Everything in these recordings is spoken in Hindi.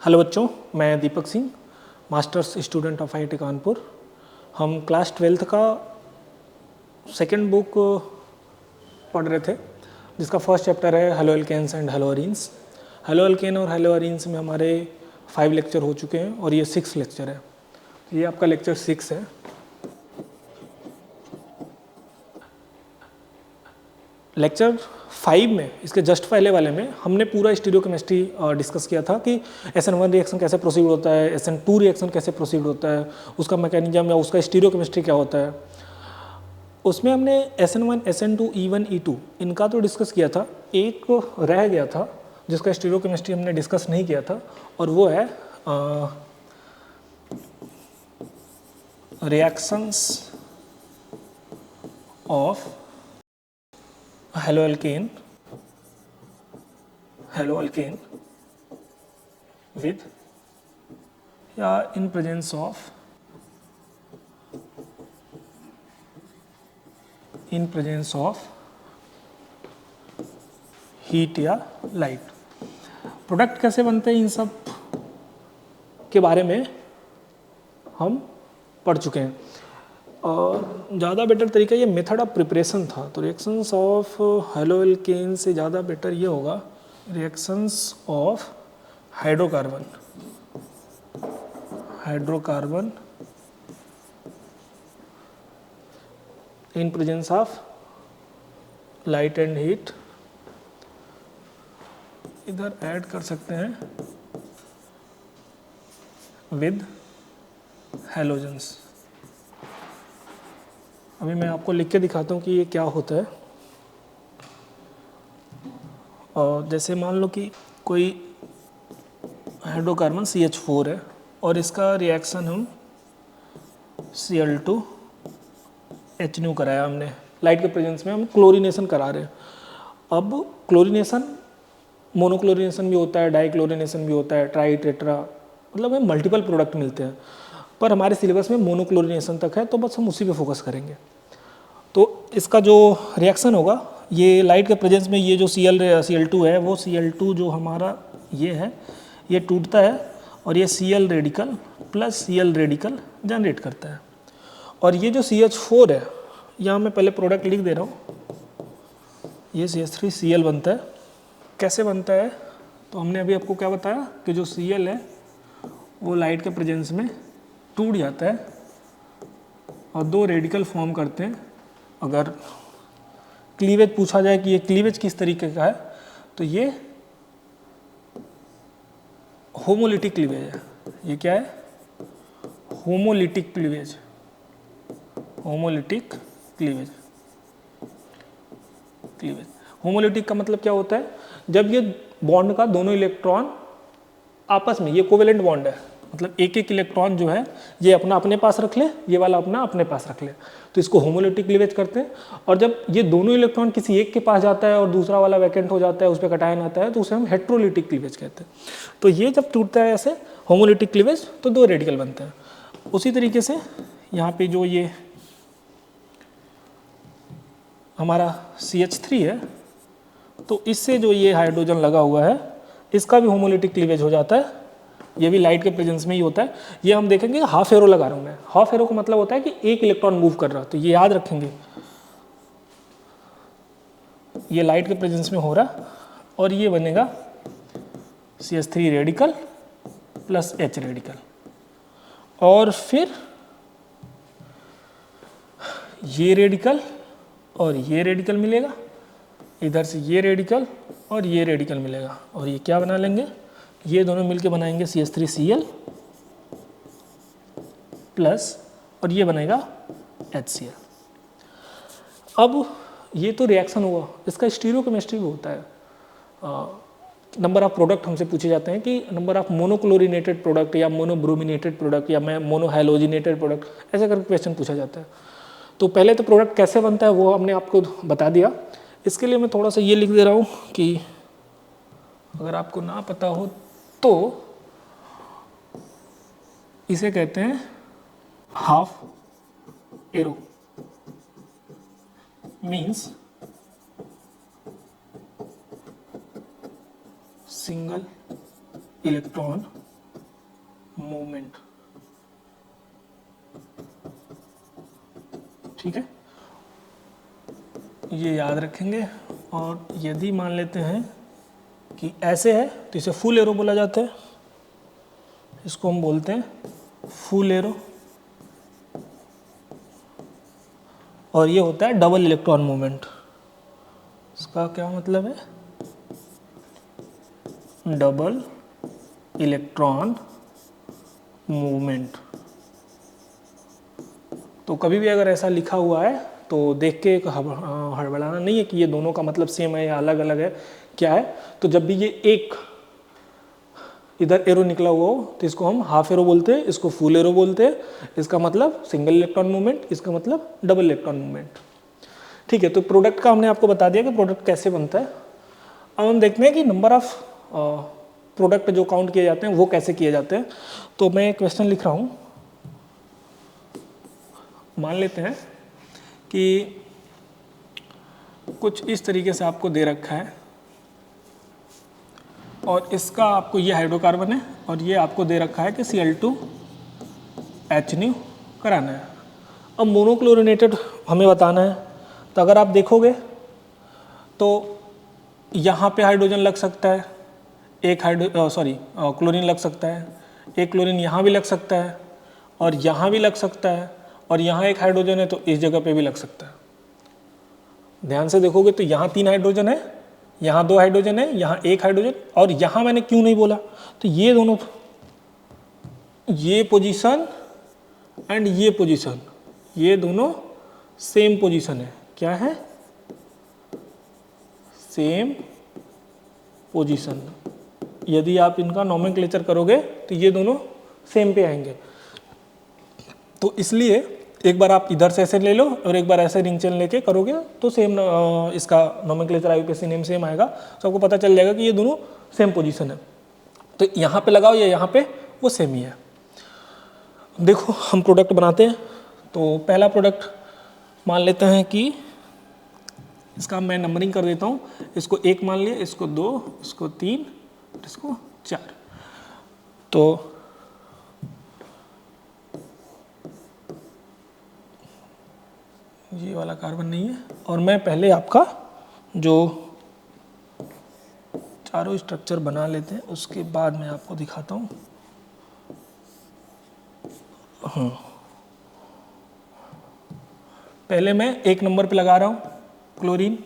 हेलो बच्चों, मैं Deepak Singh, masters student of IIT Kanpur. हम क्लास 12th का सेकंड बुक पढ़ रहे थे, जिसका फर्स्ट चैप्टर है haloalkanes and haloarenes. Haloalkane और हेलो अरीन्स में हमारे 5 लेक्चर हो चुके हैं और ये 6 लेक्चर है। ये आपका लेक्चर 6 है। लेक्चर 5 में, इसके जस्ट पहले वाले में, हमने पूरा स्टीरियोकेमिस्ट्री डिस्कस किया था कि SN1 रिएक्शन कैसे प्रोसीड होता है, SN2 रिएक्शन कैसे प्रोसीड होता है, उसका मैकेनिज्म या उसका स्टीरियोकेमिस्ट्री क्या होता है। उसमें हमने SN1, SN2, E1, E2 इनका तो डिस्कस किया था। एक रह गया था जिसका स्टीरियोकेमिस्ट्री हमने डिस्कस नहीं किया था, और वो है reactions of halo alkane with या in presence of हीट या लाइट। प्रोडक्ट कैसे बनते हैं इन सब के बारे में हम पढ़ चुके हैं, और ज़्यादा बेटर तरीका ये मेथड ऑफ प्रिपरेशन था। तो रिएक्शंस ऑफ हेलो एल्केन से ज़्यादा बेटर ये होगा reactions of hydrocarbon in presence of light and heat. इधर ऐड कर सकते हैं विद हैलोजेंस। अभी मैं आपको लिख के दिखाता हूँ कि ये क्या होता है। और जैसे मान लो कि कोई हाइड्रोकार्बन CH4 है और इसका रिएक्शन हम Cl2H कराया हमने, लाइट के प्रेजेंस में हम क्लोरीनेशन करा रहे हैं। अब क्लोरीनेशन मोनोक्लोरीनेशन भी होता है, डाइक्लोरीनेशन भी होता है, ट्राई टेट्रा, मतलब हमें मल्टीपल प्रोडक्ट मिलते हैं, पर हमारे सिलेबस में मोनोक्लोरीनेशन तक है, तो बस हम उसी पे फोकस करेंगे। तो इसका जो रिएक्शन होगा, ये लाइट के प्रेजेंस में ये जो Cl2 है, वो Cl2 जो हमारा ये है, ये टूटता है और ये Cl radical plus Cl radical generate करता है। और ये जो CH4 है, यहाँ मैं पहले प्रोडक्ट लिख दे रहा हूँ, ये CH3Cl बनता है। कैसे बनता है? तो हमने अभी आपको क्या बताया कि जो Cl है वो लाइट के प्रेजेंस में टूट जाता है और 2 रेडिकल फॉर्म करते हैं। अगर क्लीवेज पूछा जाए कि ये क्लीवेज किस तरीके का है, तो ये होमोलिटिक क्लीवेज है। ये क्या है? Homolytic cleavage. होमोलिटिक का मतलब क्या होता है? जब ये बॉन्ड का दोनों इलेक्ट्रॉन आपस में, ये कोवेलेंट बॉन्ड है, मतलब एक एक इलेक्ट्रॉन जो है ये अपना अपने पास रख ले, ये वाला अपना अपने पास रख ले, तो इसको होमोलिटिक क्लीवेज करते हैं। और जब ये दोनों इलेक्ट्रॉन किसी एक के पास जाता है और दूसरा वाला वैकेंट हो जाता है, उस पर कटायन आता है, तो उसे हम हेट्रोलिटिक क्लीवेज कहते हैं। तो ये जब टूटता है ऐसे होमोलिटिक क्लीवेज, तो 2 रेडिकल बनते हैं। उसी तरीके से यहाँ पे जो ये हमारा CH3 है, तो इससे जो ये हाइड्रोजन लगा हुआ है, इसका भी होमोलिटिक क्लीवेज हो जाता है। ये भी लाइट के प्रेजेंस में ही होता है। ये हम देखेंगे, हाफ एरो लगा रहा हूँ मैं। हाफ एरो का मतलब होता है कि एक इलेक्ट्रॉन मूव कर रहा है, तो ये याद रखेंगे, ये लाइट के प्रेजेंस में हो रहा, और ये बनेगा CH3 radical plus H radical. और फिर ये रेडिकल और ये रेडिकल मिलेगा, इधर से ये रेडिकल और ये रेडिकल मिलेगा, और ये क्या बना लेंगे? ये दोनों मिलके बनाएंगे CH3Cl प्लस, और ये बनेगा HCl। अब ये तो रिएक्शन हुआ, इसका स्टीरियोकेमिस्ट्री भी होता है। नंबर ऑफ प्रोडक्ट हमसे पूछे जाते हैं कि नंबर ऑफ मोनोक्लोरिनेटेड प्रोडक्ट या मोनोब्रोमिनेटेड प्रोडक्ट या मोनोहैलोजिनेटेड प्रोडक्ट, ऐसे करके क्वेश्चन पूछा जाता है। तो पहले तो प्रोडक्ट कैसे बनता है वो हमने आपको बता दिया। इसके लिए मैं थोड़ा सा ये लिख दे रहा हूँ कि अगर आपको ना पता हो तो इसे कहते हैं half arrow, means single electron movement, ठीक है, ये याद रखेंगे। और यदि मान लेते हैं कि ऐसे है तो इसे फुल एरो बोला जाता है, इसको हम बोलते हैं फुल एरो। और ये होता है डबल इलेक्ट्रॉन मूवमेंट। इसका क्या मतलब है? Double electron movement. तो कभी भी अगर ऐसा लिखा हुआ है तो देख के हड़बड़ाना नहीं है कि ये दोनों का मतलब सेम है या अलग अलग है, क्या है। तो जब भी ये एक इधर एरो निकला हुआ हो तो इसको हम हाफ एरो बोलते हैं, इसको फुल एरो बोलते हैं। इसका मतलब सिंगल इलेक्ट्रॉन मूवमेंट, इसका मतलब डबल इलेक्ट्रॉन मूवमेंट, ठीक है। तो प्रोडक्ट का हमने आपको बता दिया कि प्रोडक्ट कैसे बनता है। अब हम देखते हैं कि नंबर ऑफ प्रोडक्ट जो काउंट किए जाते हैं वो कैसे किए जाते हैं। तो मैं क्वेश्चन लिख रहा हूँ। मान लेते हैं कि कुछ इस तरीके से आपको दे रखा है और इसका आपको ये हाइड्रोकार्बन है और ये आपको दे रखा है कि Cl2H कराना है। अब मोनोक्लोरिनेटेड हमें बताना है, तो अगर आप देखोगे तो यहाँ पे हाइड्रोजन लग सकता है, एक क्लोरीन लग सकता है, एक क्लोरीन यहाँ भी लग सकता है और यहाँ भी लग सकता है, और यहाँ एक हाइड्रोजन है तो इस जगह पे भी लग सकता है। ध्यान से देखोगे तो यहाँ 3 हाइड्रोजन है, यहाँ 2 हाइड्रोजन है, यहाँ 1 हाइड्रोजन, और यहाँ मैंने क्यों नहीं बोला, तो ये दोनों, ये पोजीशन एंड ये पोजीशन, ये दोनों सेम पोजीशन है। क्या है? Same position. यदि आप इनका नोमेनक्लेचर करोगे तो ये दोनों सेम पे आएंगे। तो इसलिए एक बार आप इधर से ऐसे ले लो और एक बार ऐसे रिंग चेन लेके करोगे तो सेम इसका नोमेनक्लेचर आईयूपीएसी नेम सेम आएगा, तो आपको पता चल जाएगा कि ये दोनों सेम पोजीशन है। तो यहाँ पे लगाओ या यहाँ पे, वो सेम ही है। देखो हम प्रोडक्ट बनाते हैं। तो पहला प्रोडक्ट मान लेते हैं कि इसका मैं नंबरिंग कर देता हूँ। इसको 1 मान लिया, इसको 2, इसको 3, इसको 4। तो ये वाला कार्बन नहीं है। और मैं पहले आपका जो चारों स्ट्रक्चर बना लेते हैं उसके बाद मैं आपको दिखाता हूँ। हाँ, पहले मैं 1 नंबर पे लगा रहा हूँ क्लोरीन,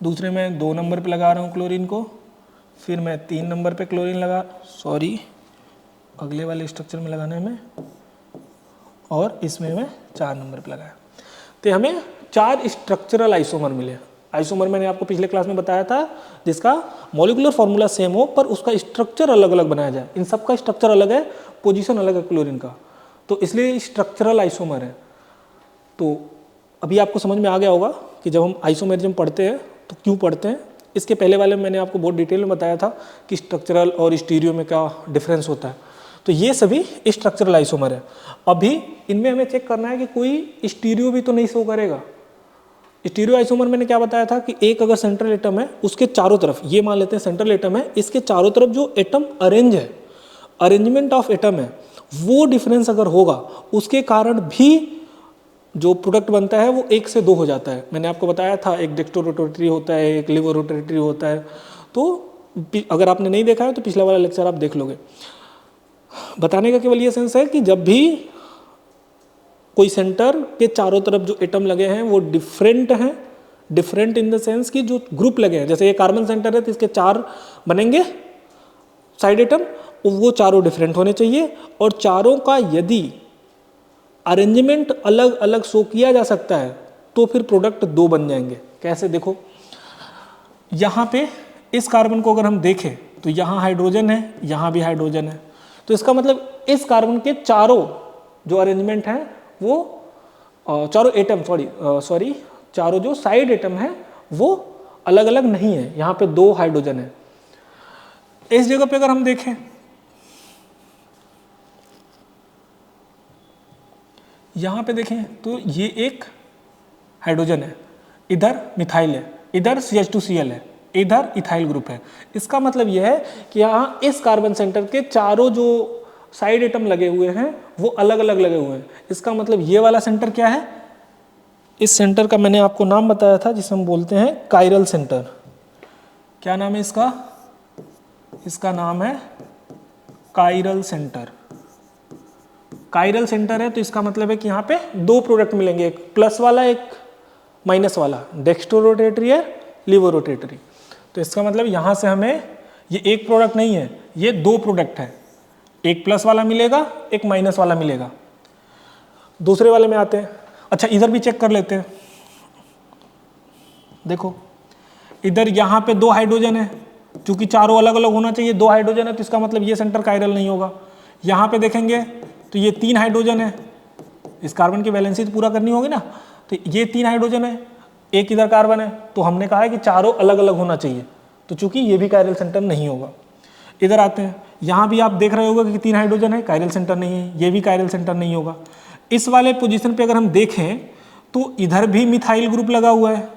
दूसरे में 2 नंबर पे लगा रहा हूँ क्लोरीन को, फिर मैं 3 नंबर पे क्लोरीन लगा, अगले वाले स्ट्रक्चर में लगाने में, और इसमें मैं 4 नंबर पे लगाया। तो हमें 4 स्ट्रक्चरल आइसोमर मिले। आइसोमर मैंने आपको पिछले क्लास में बताया था जिसका मॉलिक्यूलर फॉर्मूला सेम हो पर उसका स्ट्रक्चर अलग अलग बनाया जाए। इन सब का स्ट्रक्चर अलग है, पोजीशन अलग है क्लोरीन का, तो इसलिए स्ट्रक्चरल आइसोमर है। तो अभी आपको समझ में आ गया होगा कि जब हम आइसोमेरिज्म पढ़ते हैं तो क्यों पढ़ते हैं। इसके पहले वाले में मैंने आपको बहुत डिटेल में बताया था कि स्ट्रक्चरल और स्टीरियो में क्या डिफरेंस होता है। तो ये सभी स्ट्रक्चरल आइसोमर है। अभी इनमें हमें चेक करना है कि कोई स्टीरियो भी तो नहीं शो करेगा। स्टीरियो आइसोमर मैंने क्या बताया था कि एक अगर सेंट्रल एटम है उसके चारों तरफ, ये मान लेते हैं सेंट्रल एटम है, इसके चारों तरफ जो एटम अरेंज है, अरेंजमेंट ऑफ एटम है, वो डिफरेंस अगर होगा उसके कारण भी जो प्रोडक्ट बनता है वो 1 से 2 हो जाता है। मैंने आपको बताया था एक डेक्स्ट्रो रोटेटरी होता है, एक लिवर रोटेटरी होता है। तो अगर आपने नहीं देखा है तो पिछला वाला लेक्चर आप देख लोगे। बताने का केवल ये सेंस है कि जब भी कोई सेंटर के चारों तरफ जो एटम लगे हैं वो डिफरेंट हैं, डिफरेंट इन द सेंस कि जो ग्रुप लगे हैं, जैसे ये कार्बन सेंटर है तो इसके 4 बनेंगे साइड एटम, वो चारों डिफरेंट होने चाहिए। और चारों का यदि अरेंजमेंट अलग अलग शो किया जा सकता है तो फिर प्रोडक्ट 2 बन जाएंगे। कैसे? देखो यहाँ पे इस कार्बन को अगर हम देखें तो यहाँ हाइड्रोजन है, यहाँ भी हाइड्रोजन है, तो इसका मतलब इस कार्बन के चारों जो अरेंजमेंट है वो चारों एटम चारों जो साइड एटम है वो अलग अलग नहीं है। यहाँ पे 2 हाइड्रोजन है। इस जगह पे अगर हम देखें, यहाँ पे देखें तो ये एक हाइड्रोजन है, इधर मिथाइल है, इधर CH2Cl है, इधर इथाइल ग्रुप है। इसका मतलब यह है कि यहाँ इस कार्बन सेंटर के चारों जो साइड एटम लगे हुए हैं वो अलग अलग लगे हुए हैं। इसका मतलब ये वाला सेंटर क्या है, इस सेंटर का मैंने आपको नाम बताया था जिसे हम बोलते हैं कायरल सेंटर। क्या नाम है इसका, इसका नाम है कायरल सेंटर। कायरल सेंटर है तो इसका मतलब है कि यहाँ पे दो प्रोडक्ट मिलेंगे, एक प्लस वाला एक माइनस वाला, डेक्स्ट्रो रोटेटरी है लीवो रोटेटरी। तो इसका मतलब यहाँ से हमें ये एक प्रोडक्ट नहीं है, ये दो प्रोडक्ट है, एक प्लस वाला मिलेगा एक माइनस वाला मिलेगा। दूसरे वाले में आते हैं। अच्छा इधर भी चेक कर लेते हैं। देखो इधर यहाँ पे दो हाइड्रोजन है, चूंकि चारों अलग अलग होना चाहिए, दो हाइड्रोजन है तो इसका मतलब ये सेंटर कायरल नहीं होगा। यहाँ पे देखेंगे तो ये तीन हाइड्रोजन है, इस कार्बन की वैलेंसी तो पूरा करनी होगी ना, तो ये तीन हाइड्रोजन है, एक इधर कार्बन है, तो हमने कहा है कि चारों अलग अलग होना चाहिए, तो चूंकि ये भी कायरल सेंटर नहीं होगा। इधर आते हैं, यहाँ भी आप देख रहे होगे कि तीन हाइड्रोजन है, कायरल सेंटर नहीं है, ये भी कायरल सेंटर नहीं होगा। इस वाले पोजीशन पे अगर हम देखें तो इधर भी मिथाइल ग्रुप लगा हुआ है,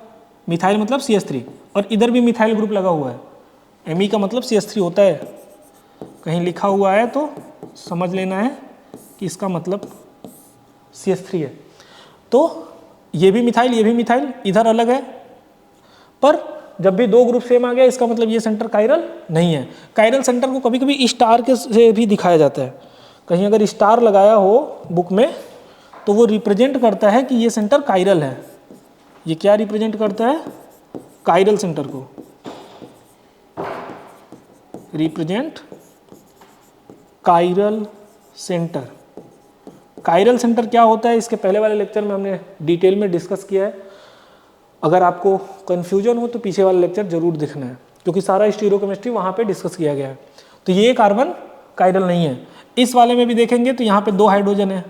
मिथाइल मतलब CH3, और इधर भी मिथाइल ग्रुप लगा हुआ है। Me का मतलब CH3 होता है, कहीं लिखा हुआ है तो समझ लेना है कि इसका मतलब CH3 है। तो ये भी मिथाइल इधर अलग है, पर जब भी दो ग्रुप सेम आ गया इसका मतलब ये सेंटर कायरल नहीं है। कायरल सेंटर को कभी कभी स्टार के से भी दिखाया जाता है, कहीं अगर स्टार लगाया हो बुक में तो वो रिप्रेजेंट करता है कि ये सेंटर कायरल है। ये क्या रिप्रेजेंट करता है, कायरल सेंटर को represent chiral centre. Chiral centre क्या होता है इसके पहले वाले लेक्चर में हमने डिटेल में डिस्कस किया है। अगर आपको कन्फ्यूजन हो तो पीछे वाला लेक्चर जरूर देखना है, क्योंकि सारा स्टीरियोकेमिस्ट्री वहाँ पे डिस्कस किया गया है। तो ये कार्बन कायरल नहीं है। इस वाले में भी देखेंगे तो यहाँ पे दो हाइड्रोजन है,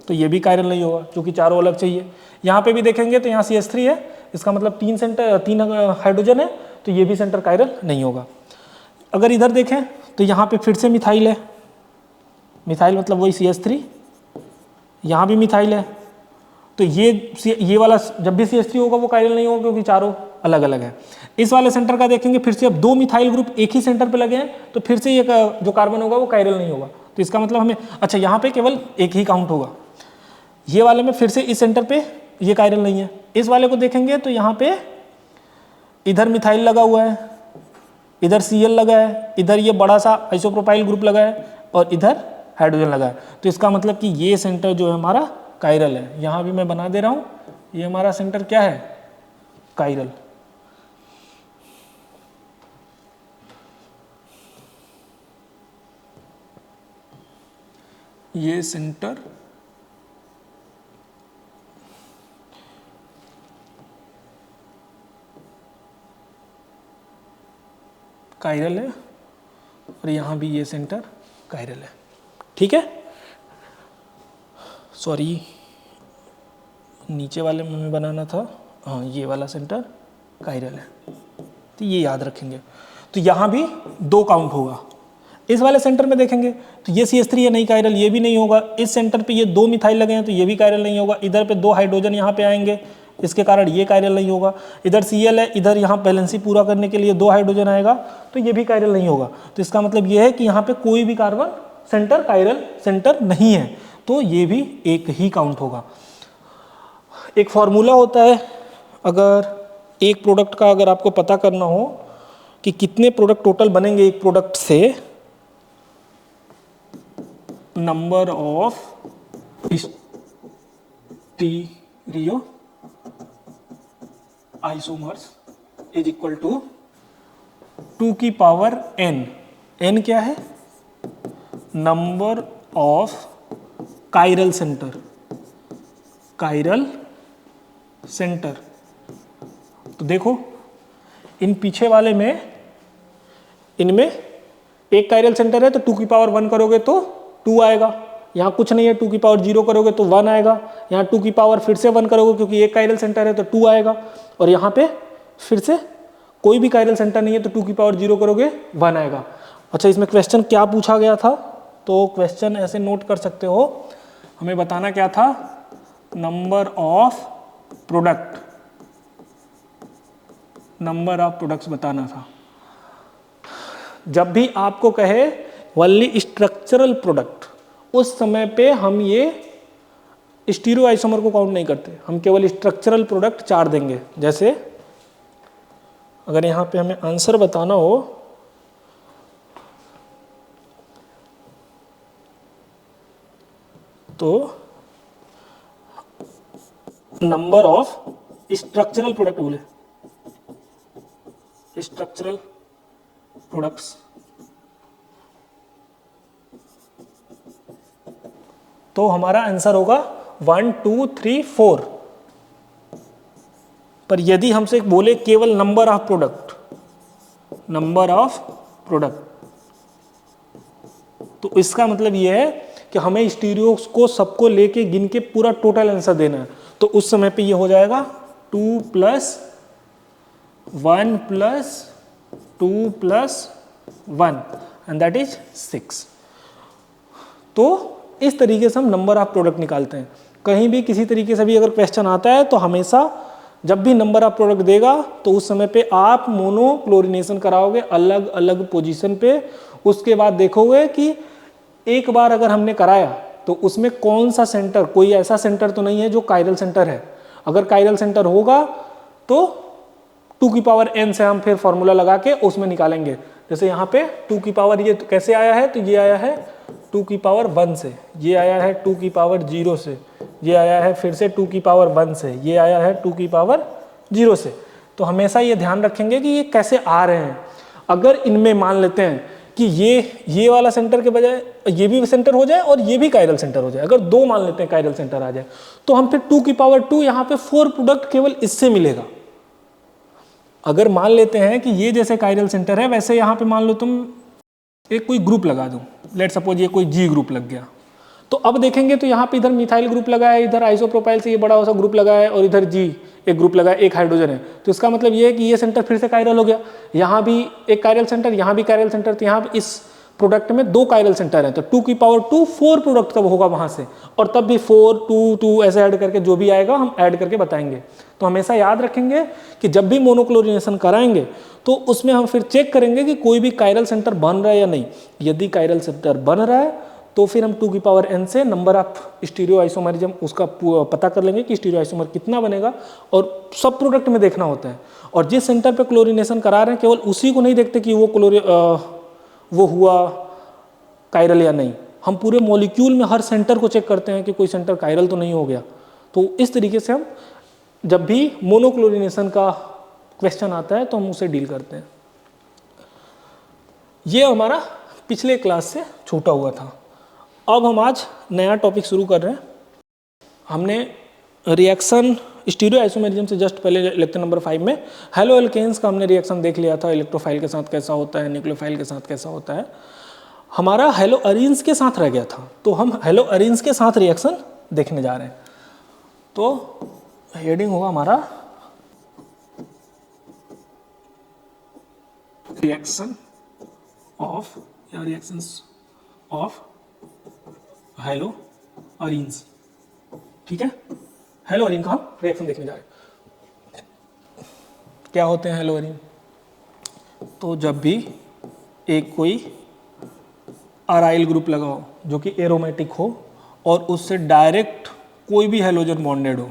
तो ये भी कायरल नहीं होगा क्योंकि चारों अलग चाहिए। यहाँ पे भी देखेंगे तो यहाँ CH3 है, इसका मतलब तीन हाइड्रोजन है, तो ये भी सेंटर कायरल नहीं होगा। अगर इधर देखें तो यहाँ पे फिर से मिथाइल है, मिथाइल मतलब वही CH3, यहाँ भी मिथाइल है, तो ये वाला जब भी CH3 होगा वो कायरल नहीं होगा क्योंकि चारों अलग अलग है। इस वाले सेंटर का देखेंगे फिर से अब दो मिथाइल ग्रुप एक ही सेंटर पे लगे हैं, तो फिर से ये जो कार्बन होगा वो कायरल नहीं होगा। तो इसका मतलब हमें, अच्छा यहाँ पे केवल एक ही काउंट होगा, ये वाले में फिर से इस सेंटर पे ये कायरल नहीं है। इस वाले को देखेंगे तो यहाँ पे इधर मिथाइल लगा हुआ है, इधर Cl लगा है, इधर ये बड़ा सा आइसोप्रोपाइल ग्रुप लगा है, और इधर हाइड्रोजन लगा है। तो इसका मतलब कि ये सेंटर जो है हमारा कायरल है। यहाँ भी मैं बना दे रहा हूँ, ये हमारा सेंटर क्या है, कायरल। ये सेंटर कायरल है, और यहाँ भी ये सेंटर कायरल है। ठीक है, सॉरी नीचे वाले में हमें बनाना था, हाँ ये वाला सेंटर कायरल है, तो ये याद रखेंगे। तो यहाँ भी दो काउंट होगा। इस वाले सेंटर में देखेंगे तो ये CH3 है, नहीं कायरल, ये भी नहीं होगा। इस सेंटर पे ये दो मिथाइल लगे हैं तो ये भी कायरल नहीं होगा। इधर पे दो हाइड्रोजन यहाँ पे आएंगे, इसके कारण ये कायरल नहीं होगा। इधर Cl है, इधर यहाँ बैलेंसी पूरा करने के लिए दो हाइड्रोजन आएगा, तो ये भी कायरल नहीं होगा। तो इसका मतलब ये है कि यहाँ पे कोई भी कार्बन सेंटर कायरल सेंटर नहीं है, तो ये भी एक ही काउंट होगा। एक फॉर्मूला होता है, अगर एक प्रोडक्ट का अगर आपको पता करना हो कि कितने प्रोडक्ट टोटल बनेंगे एक प्रोडक्ट से, number of stereo isomers is equal to 2 की पावर n। n क्या है, number of chiral centre, chiral centre. तो देखो इन पीछे वाले में, इनमें एक कायरल सेंटर है तो 2 की पावर 1 करोगे तो 2 आएगा। यहाँ कुछ नहीं है, 2 की पावर 0 करोगे तो 1 आएगा। यहाँ 2 की पावर फिर से 1 करोगे क्योंकि एक कायरल सेंटर है तो 2 आएगा। और यहाँ पे फिर से कोई भी कायरल सेंटर नहीं है तो 2 की पावर 0 करोगे 1 आएगा। अच्छा इसमें क्वेश्चन क्या पूछा गया था, तो क्वेश्चन ऐसे नोट कर सकते हो, हमें बताना क्या था, number of product, number of products बताना था। जब भी आपको कहे ओनली स्ट्रक्चरल प्रोडक्ट, उस समय पे हम ये स्टीरियो आइसोमर को काउंट नहीं करते, हम केवल स्ट्रक्चरल प्रोडक्ट 4 देंगे। जैसे अगर यहाँ पे हमें आंसर बताना हो तो नंबर ऑफ स्ट्रक्चरल प्रोडक्ट बोले, स्ट्रक्चरल प्रोडक्ट्स, तो हमारा आंसर होगा 1 2 3 4। पर यदि हमसे बोले केवल number of product, number of product, तो इसका मतलब यह है कि हमें स्टीरियो को सबको लेके गिन के पूरा टोटल आंसर देना है। तो उस समय पे ये हो जाएगा 2 + 1 + 2 + 1 एंड दैट इज 6। तो इस तरीके से हम नंबर ऑफ प्रोडक्ट निकालते हैं। कहीं भी किसी तरीके से भी अगर क्वेश्चन आता है तो हमेशा जब भी नंबर ऑफ प्रोडक्ट देगा तो उस समय पे आप मोनोक्लोरिनेशन कराओगे अलग अलग पोजीशन पे। उसके बाद देखोगे कि एक बार अगर हमने कराया तो उसमें कौन सा सेंटर, कोई ऐसा सेंटर तो नहीं है जो कायरल सेंटर है। अगर कायरल सेंटर होगा तो 2 की पावर n से हम फिर फॉर्मूला लगा के उसमें निकालेंगे। जैसे यहाँ पे 2 की पावर ये कैसे आया है, तो ये आया है 2 की पावर 1 से, ये आया है 2 की पावर 0 से, ये आया है फिर से 2 की पावर 1 से, ये आया है 2 की पावर 0 से। तो हमेशा ये ध्यान रखेंगे कि ये कैसे आ रहे हैं। अगर इनमें मान लेते हैं कि ये वाला सेंटर के बजाय ये भी सेंटर हो जाए और ये भी कायरल सेंटर हो जाए, अगर 2 मान लेते हैं कायरल सेंटर आ जाए, तो हम फिर 2 की पावर 2 यहाँ पे 4 प्रोडक्ट केवल इससे मिलेगा। अगर मान लेते हैं कि ये जैसे कायरल सेंटर है वैसे यहाँ पे मान लो तुम एक कोई ग्रुप लगा दो, लेट सपोज ये कोई जी ग्रुप लग गया, तो अब देखेंगे तो यहाँ पे इधर मिथाइल ग्रुप लगा है, इधर आइसोप्रोपाइल से ये बड़ा सा ग्रुप लगा है और इधर जी एक ग्रुप लगा है, एक हाइड्रोजन है। तो इसका मतलब ये है कि ये सेंटर फिर से कायरल हो गया, यहाँ भी एक कायरल सेंटर, यहाँ भी कायरल सेंटर, तो यहाँ इस प्रोडक्ट में 2 कायरल सेंटर है, तो 2 की पावर 2 4 प्रोडक्ट तब होगा वहाँ से, और तब भी 4 2 2 ऐसे ऐड करके जो भी आएगा हम ऐड करके बताएंगे। तो हमेशा याद रखेंगे कि जब भी मोनोक्लोरिनेशन कराएंगे तो उसमें हम फिर चेक करेंगे कि कोई भी कायरल सेंटर बन रहा है या नहीं। यदि कायरल सेंटर बन रहा है तो फिर हम 2 की पावर n से नंबर ऑफ स्टीरियो आइसोमरिज्म उसका पता कर लेंगे कि स्टीरियो आइसोमर कितना बनेगा, और सब प्रोडक्ट में देखना होता है। और जिस सेंटर पे क्लोरिनेशन करा रहे हैं केवल उसी को नहीं देखते कि वो हुआ कायरल या नहीं, हम पूरे मॉलिक्यूल में हर सेंटर को चेक करते हैं कि कोई सेंटर कायरल तो नहीं हो गया। तो इस तरीके से हम जब भी मोनोक्लोरिनेशन का क्वेश्चन आता है तो हम उसे डील करते हैं। ये हमारा पिछले क्लास से छूटा हुआ था। अब हम आज नया टॉपिक शुरू कर रहे हैं। हमने रिएक्शन स्टीरियो आइसोमेरिज्म से जस्ट पहले लेक्चर नंबर 5 में हेलो एल्केन्स का हमने रिएक्शन देख लिया था, इलेक्ट्रोफाइल के साथ कैसा होता है, न्यूक्लियोफाइल के साथ कैसा होता है। हमारा हेलो अरीन्स के साथ रह गया था, तो हम हेलो अरीन्स के साथ रिएक्शन देखने जा रहे हैं। तो हेडिंग होगा हमारा रिएक्शन ऑफ या रिएक्शंस ऑफ हेलो अरीन्स। ठीक है, हेलो अरीन का हम रिएक्शन देखने जा रहे हैं। क्या होते हैं हेलो अरीन? तो जब भी एक कोई अराइल ग्रुप लगा हो जो कि एरोमेटिक हो और उससे डायरेक्ट कोई भी हेलोजन बॉन्डेड हो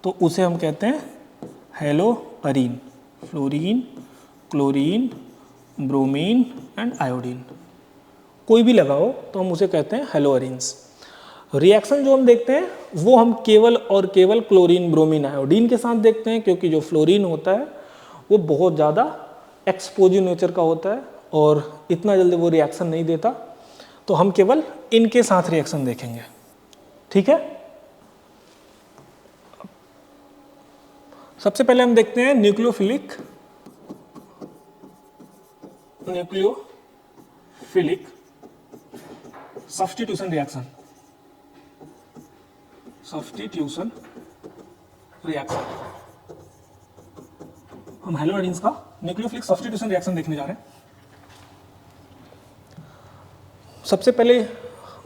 तो उसे हम कहते हैं hello Areen. Fluorine, chlorine, bromine and iodine कोई भी लगा हो तो हम उसे कहते हैं हेलो अरीन्स। रिएक्शन जो हम देखते हैं वो हम केवल और केवल क्लोरीन, ब्रोमीन, आयोडीन के साथ देखते हैं, क्योंकि जो फ्लोरीन होता है वो बहुत ज़्यादा एक्सपोजिव नेचर का होता है और इतना जल्दी वो रिएक्शन नहीं देता, तो हम केवल इनके साथ रिएक्शन देखेंगे। ठीक है, सबसे पहले हम देखते हैं nucleophilic substitution reaction. Substitution reaction हम हेलो अरीन्स का न्यूक्लियोफिलिक सब्स्टिट्यूशन रिएक्शन देखने जा रहे हैं। सबसे पहले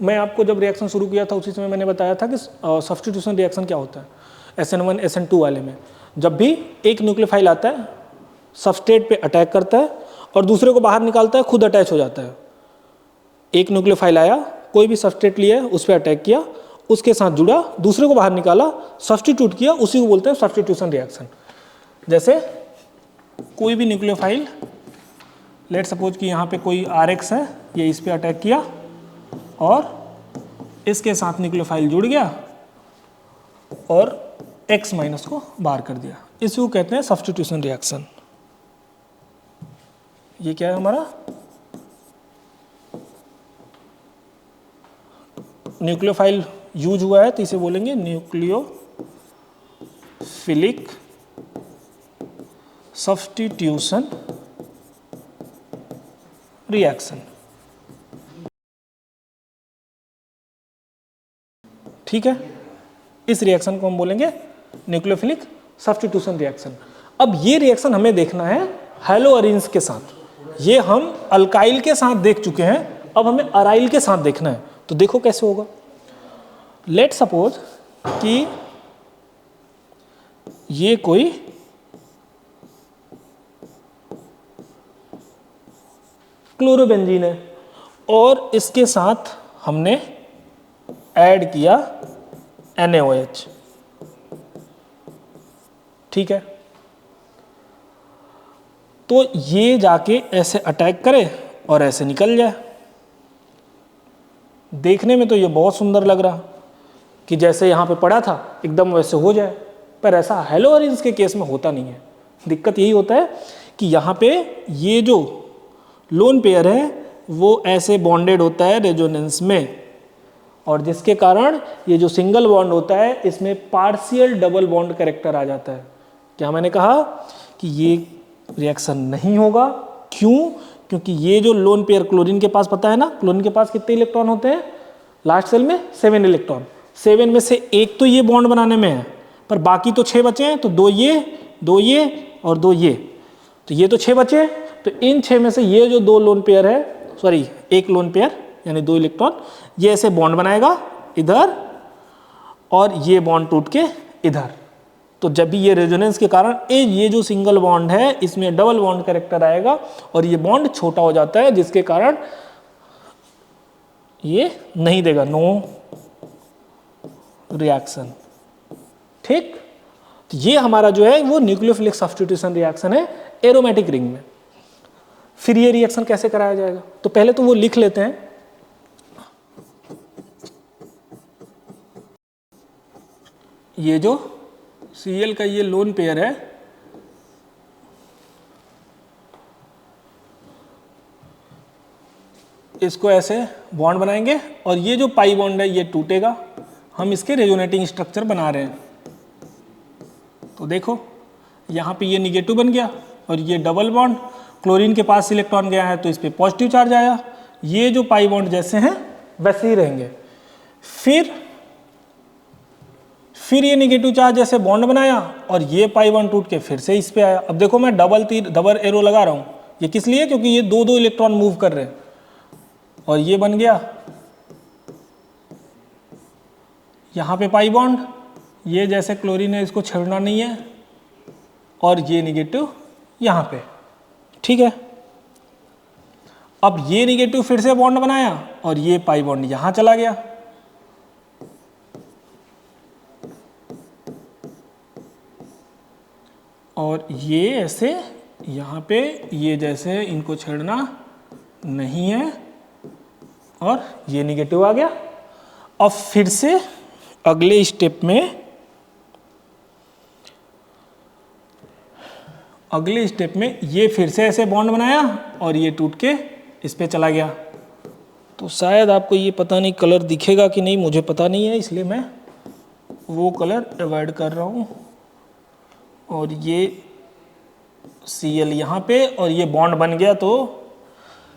मैं आपको जब रिएक्शन शुरू किया था उसी समय मैंने बताया था कि सब्स्टिट्यूशन रिएक्शन क्या होता है। SN1 SN2 वाले में जब भी एक न्यूक्लियोफाइल आता है सबस्ट्रेट पे अटैक करता है और दूसरे को बाहर निकालता है, खुद अटैच हो जाता है। एक न्यूक्लियोफाइल आया, कोई भी सबस्ट्रेट लिया उस पर अटैक किया, उसके साथ जुड़ा, दूसरे को बाहर निकाला, सब्स्टिट्यूट किया, उसी को बोलते हैं सब्स्टिट्यूशन रिएक्शन। जैसे कोई भी न्यूक्लियोफाइल, लेट सपोज कि यहाँ पे कोई RX है, ये इस पे अटैक किया और इसके साथ न्यूक्लियोफाइल जुड़ गया और X माइनस को बाहर कर दिया, इसको कहते हैं सब्स्टिट्यूशन रिएक्शन। ये क्या है हमारा न्यूक्लियोफाइल यूज हुआ है तो इसे बोलेंगे न्यूक्लियोफिलिक सब्स्टिट्यूशन रिएक्शन। ठीक है, इस रिएक्शन को हम बोलेंगे न्यूक्लियोफिलिक सब्स्टिट्यूशन रिएक्शन। अब ये रिएक्शन हमें देखना है हैलोअरीन्स के साथ, ये हम अल्काइल के साथ देख चुके हैं, अब हमें अराइल के साथ देखना है। तो देखो कैसे होगा। लेट सपोज कि ये कोई क्लोरोबेंजीन है और इसके साथ हमने ऐड किया NaOH। ठीक है, तो ये जाके ऐसे अटैक करे और ऐसे निकल जाए। देखने में तो ये बहुत सुंदर लग रहा कि जैसे यहाँ पे पड़ा था एकदम वैसे हो जाए, पर ऐसा हैलोअरीन्स के केस में होता नहीं है। दिक्कत यही होता है कि यहाँ पे ये जो लोन पेयर है वो ऐसे बॉन्डेड होता है रेजोनेंस में, और जिसके कारण ये जो सिंगल बॉन्ड होता है इसमें पार्शियल डबल बॉन्ड कैरेक्टर आ जाता है। क्या मैंने कहा कि ये रिएक्शन नहीं होगा, क्यों? क्योंकि ये जो लोन पेयर क्लोरीन के पास, पता है ना क्लोरीन के पास कितने इलेक्ट्रॉन होते हैं लास्ट सेल में? 7 इलेक्ट्रॉन। 7 में से एक तो ये बॉन्ड बनाने में है, पर बाकी तो 6 बचे हैं, तो 2 ये और 2 ये, तो ये तो 6 बचे। तो इन 6 में से ये जो 2 लोन पेयर है, सॉरी एक लोन पेयर यानी 2 इलेक्ट्रॉन, ये ऐसे बॉन्ड बनाएगा इधर और ये बॉन्ड टूट के इधर। तो जब भी ये रेजोनेंस के कारण ये जो सिंगल बॉन्ड है इसमें डबल बॉन्ड कैरेक्टर आएगा और ये बॉन्ड छोटा हो जाता है, जिसके कारण ये नहीं देगा, नो रिएक्शन। ठीक, तो ये हमारा जो है वो न्यूक्लियोफिलिक सब्स्टिट्यूशन रिएक्शन है एरोमेटिक रिंग में। फिर ये रिएक्शन कैसे कराया जाएगा, तो पहले तो वो लिख लेते हैं। ये जो Cl का ये लोन पेयर है, इसको ऐसे बॉन्ड बनाएंगे और ये जो पाई बॉन्ड है ये टूटेगा। हम इसके रेजोनेटिंग स्ट्रक्चर बना रहे हैं। तो देखो यहाँ पे ये निगेटिव बन गया और ये डबल बॉन्ड, क्लोरीन के पास इलेक्ट्रॉन गया है तो इस पे पॉजिटिव चार्ज आया। ये जो पाई बॉन्ड जैसे हैं वैसे ही रहेंगे। फिर ये निगेटिव चार्ज जैसे बॉन्ड बनाया और ये पाई बॉन्ड टूट के फिर से इस पे आया। अब देखो मैं डबल एरो लगा रहा हूँ, ये किस लिए? क्योंकि ये 2 इलेक्ट्रॉन मूव कर रहे हैं और ये बन गया यहाँ पे पाई बॉन्ड। ये जैसे क्लोरीन है इसको छेड़ना नहीं है और ये निगेटिव यहाँ पे। ठीक है, अब ये निगेटिव फिर से बॉन्ड बनाया और ये पाई बॉन्ड यहाँ चला गया। और ये ऐसे यहाँ पे ये जैसे इनको छेड़ना नहीं है और ये निगेटिव आ गया। अब फिर से अगले स्टेप में ये फिर से ऐसे बॉन्ड बनाया और ये टूट के इस पे चला गया। तो शायद आपको ये पता नहीं कलर दिखेगा कि नहीं, मुझे पता नहीं है, इसलिए मैं वो कलर अवॉइड कर रहा हूँ। और ये Cl यहाँ पे और ये बॉन्ड बन गया, तो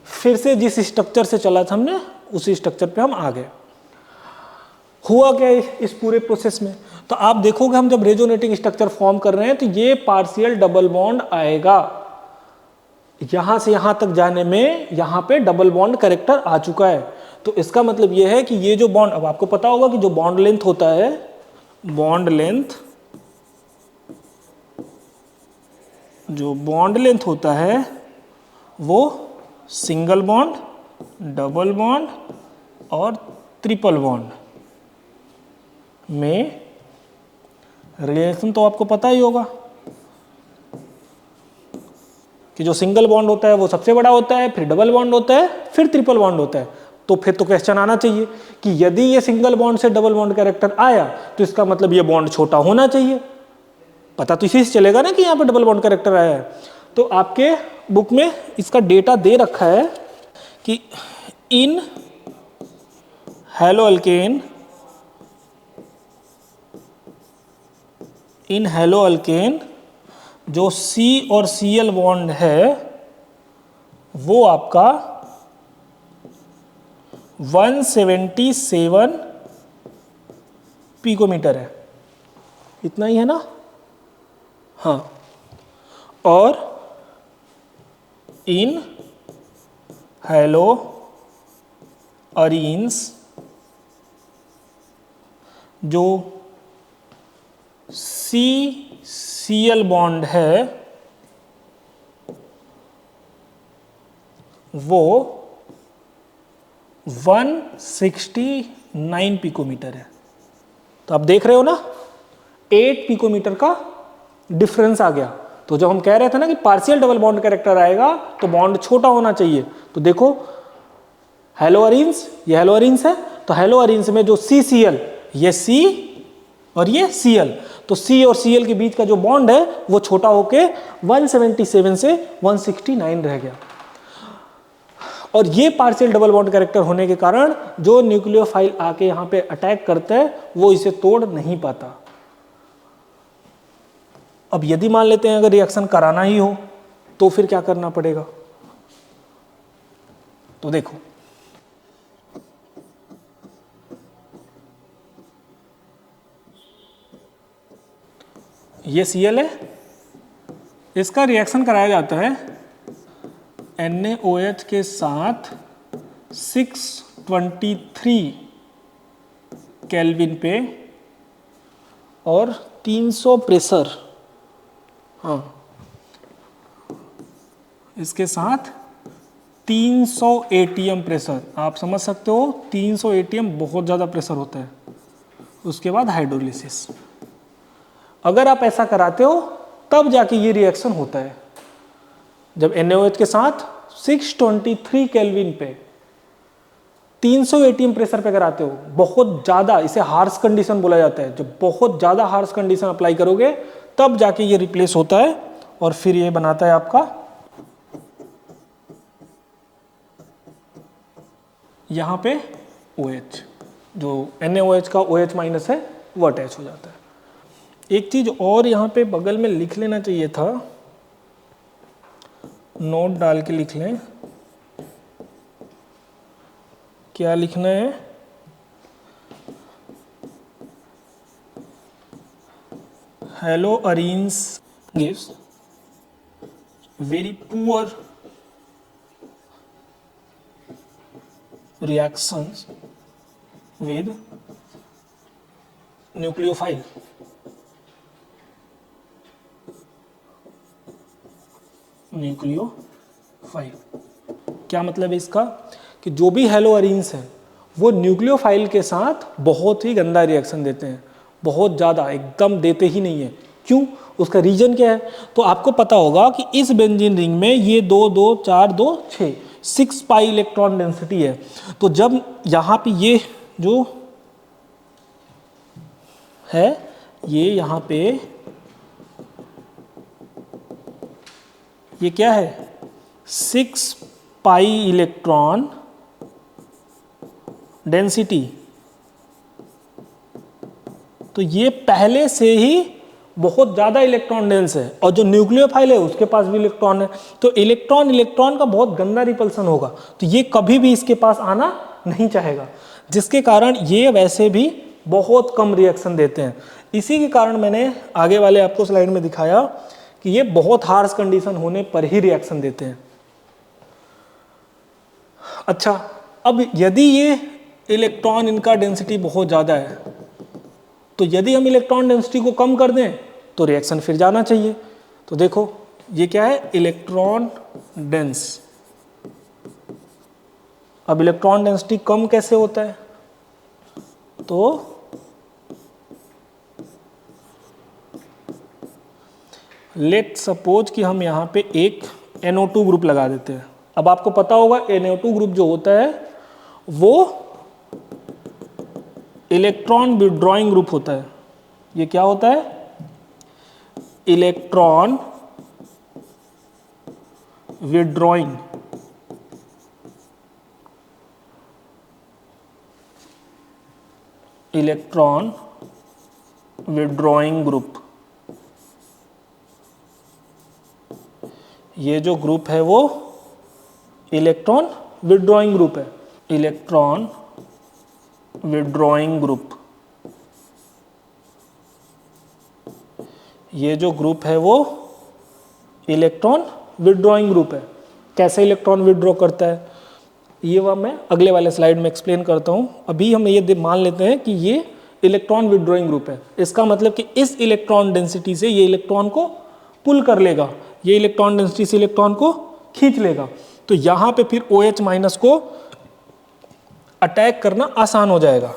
फिर से जिस स्ट्रक्चर से चला था हमने उसी स्ट्रक्चर पे हम आ गए। हुआ क्या इस पूरे प्रोसेस में? तो आप देखोगे हम जब रेजोनेटिंग स्ट्रक्चर फॉर्म कर रहे हैं तो ये पार्शियल डबल बॉन्ड आएगा। यहां से यहां तक जाने में यहां पे डबल बॉन्ड कैरेक्टर आ चुका है। तो इसका मतलब ये है कि ये जो बॉन्ड, अब आपको पता होगा कि जो बॉन्ड लेंथ होता है, जो बॉन्ड लेंथ होता है वो सिंगल बॉन्ड, डबल बॉन्ड और ट्रिपल बॉन्ड में रिलेशन तो आपको पता ही होगा कि जो सिंगल बॉन्ड होता है वो सबसे बड़ा होता है, फिर डबल बॉन्ड होता है, फिर ट्रिपल बॉन्ड होता है। तो फिर तो क्वेश्चन आना चाहिए कि यदि ये सिंगल बॉन्ड से डबल बॉन्ड कैरेक्टर आया तो इसका मतलब ये बॉन्ड छोटा होना चाहिए। पता तो इसी से चलेगा ना कि यहाँ पे डबल बॉन्ड कैरेक्टर आया है। तो आपके बुक में इसका डेटा दे रखा है कि इन हेलो अल्केन जो C और Cl बॉन्ड है वो आपका 177 पिकोमीटर है। इतना ही है ना? हाँ। और इन हेलो अरीन्स जो CCl बॉन्ड है वो 169 पिकोमीटर है। तो आप देख रहे हो ना, 8 पिकोमीटर का डिफरेंस आ गया। तो जब हम कह रहे थे ना कि पार्शियल डबल बॉन्ड कैरेक्टर आएगा तो बॉन्ड छोटा होना चाहिए, तो देखो हेलो अरीन्स, ये हेलो अरीन्स है, तो हेलो अरीन्स में जो CCl, ये C और ये Cl, तो C और Cl के बीच का जो बॉन्ड है वो छोटा होके 177 से 169 रह गया। और ये पार्शियल डबल बॉन्ड कैरेक्टर होने के कारण जो न्यूक्लियोफाइल आके यहाँ पे अटैक करता है वो इसे तोड़ नहीं पाता। अब यदि मान लेते हैं अगर रिएक्शन कराना ही हो तो फिर क्या करना पड़ेगा? तो देखो, ये Cl है, इसका रिएक्शन कराया जाता है NaOH के साथ 623 केल्विन पे और 300 प्रेशर, हाँ इसके साथ 300 ATM प्रेशर। आप समझ सकते हो 300 ATM बहुत ज़्यादा प्रेशर होता है। उसके बाद हाइड्रोलिसिस। अगर आप ऐसा कराते हो तब जाके ये रिएक्शन होता है। जब NaOH के साथ 623 केल्विन पे 300 ATM प्रेशर पे कराते हो, बहुत ज़्यादा, इसे हार्श कंडीशन बोला जाता है। जब बहुत ज़्यादा हार्श कंडीशन अप्लाई करोगे तब जाके ये रिप्लेस होता है और फिर ये बनाता है आपका यहाँ पे OH, जो NaOH का OH माइनस है वो अटैच हो जाता है। एक चीज़ और यहाँ पे बगल में लिख लेना चाहिए था, नोट डाल के लिख लें। क्या लिखना है? Hello arenes gives very poor reactions with nucleophile. Nucleophile क्या मतलब है इसका? कि जो भी हेलो अरीन्स हैं वो न्यूक्लियोफाइल के साथ बहुत ही गंदा रिएक्शन देते हैं, बहुत ज़्यादा, एकदम देते ही नहीं है। क्यों? उसका रीजन क्या है? तो आपको पता होगा कि इस बेंजीन रिंग में ये 2 2 4 2 6 6 पाई इलेक्ट्रॉन डेंसिटी है। तो जब यहाँ पे ये जो है ये यहाँ पे ये क्या है? 6 पाई इलेक्ट्रॉन डेंसिटी। तो ये पहले से ही बहुत ज़्यादा इलेक्ट्रॉन डेंस है और जो न्यूक्लियोफाइल है उसके पास भी इलेक्ट्रॉन है। तो इलेक्ट्रॉन का बहुत गंदा रिपल्सन होगा, तो ये कभी भी इसके पास आना नहीं चाहेगा, जिसके कारण ये वैसे भी बहुत कम रिएक्शन देते हैं। इसी के कारण मैंने आगे वाले आपको स्लाइड में दिखाया कि ये बहुत हार्श कंडीशन होने पर ही रिएक्शन देते हैं। अच्छा, अब यदि ये इलेक्ट्रॉन इनका डेंसिटी बहुत ज़्यादा है तो यदि हम इलेक्ट्रॉन डेंसिटी को कम कर दें तो रिएक्शन फिर जाना चाहिए। तो देखो ये क्या है? इलेक्ट्रॉन डेंस अब इलेक्ट्रॉन डेंसिटी कम कैसे होता है? तो लेट सपोज कि हम यहाँ पे एक NO2 ग्रुप लगा देते हैं। अब आपको पता होगा NO2 ग्रुप जो होता है वो इलेक्ट्रॉन विड्रॉइंग ग्रुप होता है। ये क्या होता है? Electron withdrawing group. ये जो ग्रुप है वो इलेक्ट्रॉन विड्रॉइंग ग्रुप है। इलेक्ट्रॉन विड्रॉइंग ग्रुप, ये जो ग्रुप है वो इलेक्ट्रॉन विड्रॉइंग ग्रुप है। कैसे इलेक्ट्रॉन विड्रॉ करता है ये वह मैं अगले वाले स्लाइड में एक्सप्लेन करता हूं। अभी हम ये मान लेते हैं कि ये इलेक्ट्रॉन विड्रॉइंग ग्रुप है। इसका मतलब कि इस इलेक्ट्रॉन डेंसिटी से ये इलेक्ट्रॉन को पुल कर लेगा, ये इलेक्ट्रॉन डेंसिटी से इलेक्ट्रॉन को खींच लेगा। तो यहां पे फिर OH माइनस को अटैक करना आसान हो जाएगा।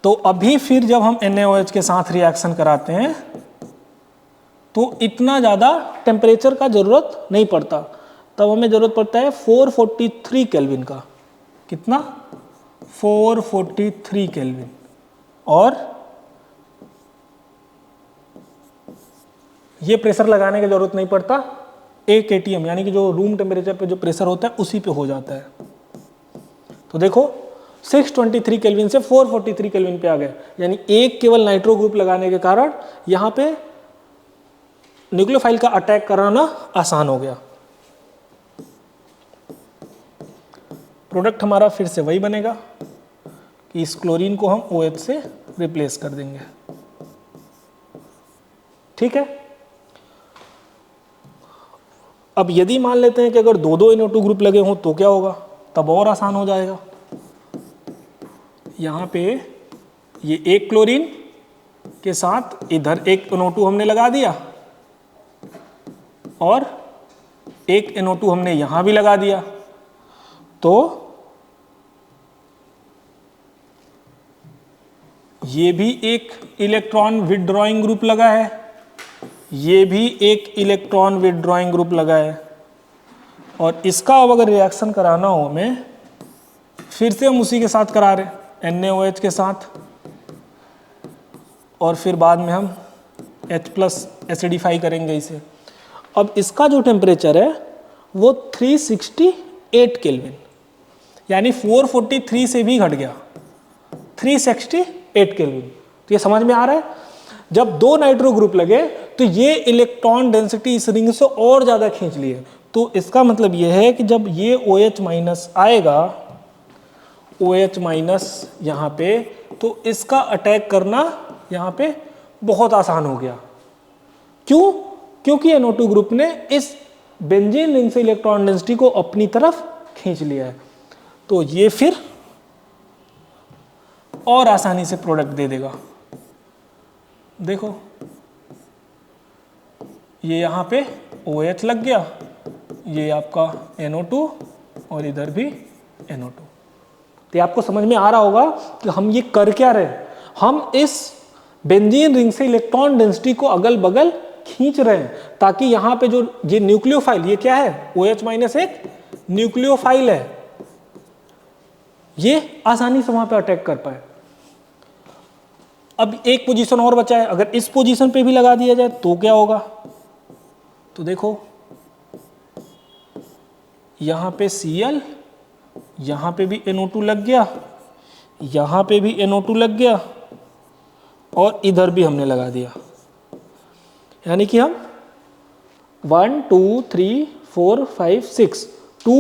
तो अभी फिर जब हम NaOH के साथ रिएक्शन कराते हैं तो इतना ज़्यादा टेम्परेचर का ज़रूरत नहीं पड़ता। तब हमें ज़रूरत पड़ता है 443 केल्विन का। कितना? 443 केल्विन। और ये प्रेशर लगाने की ज़रूरत नहीं पड़ता, 1 atm यानी कि जो रूम टेम्परेचर पे जो प्रेशर होता है उसी पे हो जाता है। तो देखो 623 केल्विन से 443 केल्विन पे आ गए, यानी एक केवल नाइट्रो ग्रुप लगाने के कारण यहाँ पे न्यूक्लियोफाइल का अटैक कराना आसान हो गया। प्रोडक्ट हमारा फिर से वही बनेगा कि इस क्लोरीन को हम OH से रिप्लेस कर देंगे। ठीक है। अब यदि मान लेते हैं कि अगर दो NO2 ग्रुप लगे हों तो क्या होगा? तब और आसान हो जाएगा। यहाँ पे ये एक क्लोरीन के साथ इधर एक NO2 हमने लगा दिया और एक NO2 हमने यहां भी लगा दिया, तो ये भी एक इलेक्ट्रॉन विथड्रॉइंग ग्रुप लगा है, ये भी एक इलेक्ट्रॉन विथड्रॉइंग ग्रुप लगा है। और इसका अब अगर रिएक्शन कराना हो हमें, फिर से हम उसी के साथ करा रहे हैं NaOH के साथ, और फिर बाद में हम H+ एसिडिफाई करेंगे इसे। अब इसका जो टेम्परेचर है वो 368 केल्विन, यानी 443 से भी घट गया, 368 केल्विन। तो ये समझ में आ रहा है? जब दो नाइट्रो ग्रुप लगे तो ये इलेक्ट्रॉन डेंसिटी इस रिंग से और ज़्यादा खींच लिए। तो इसका मतलब ये है कि जब ये OH- आएगा, OH- यहाँ पे, तो इसका अटैक करना यहाँ पे बहुत आसान हो गया। क्यों? क्योंकि NO2 ग्रुप ने इस बेंजीन रिंग से इलेक्ट्रॉन डेंसिटी को अपनी तरफ खींच लिया है। तो ये फिर और आसानी से प्रोडक्ट दे देगा। देखो ये यहाँ पे OH लग गया, ये आपका NO2 और इधर भी NO2। तो आपको समझ में आ रहा होगा कि हम ये कर क्या रहे हैं। हम इस बेंजीन रिंग से इलेक्ट्रॉन डेंसिटी को अगल बगल खींच रहे हैं ताकि यहाँ पे जो ये न्यूक्लियोफाइल, ये क्या है? OH- एक न्यूक्लियोफाइल है, ये आसानी से वहां पे अटैक कर पाए। अब एक पोजीशन और बचा है, अगर इस पोजीशन पे भी लगा दिया जाए तो क्या होगा? तो देखो यहां पे Cl, यहां पे भी NO2 लग गया, यहां पे भी NO2 लग गया और इधर भी हमने लगा दिया। यानी कि हम 1 2 3 4 5 6 2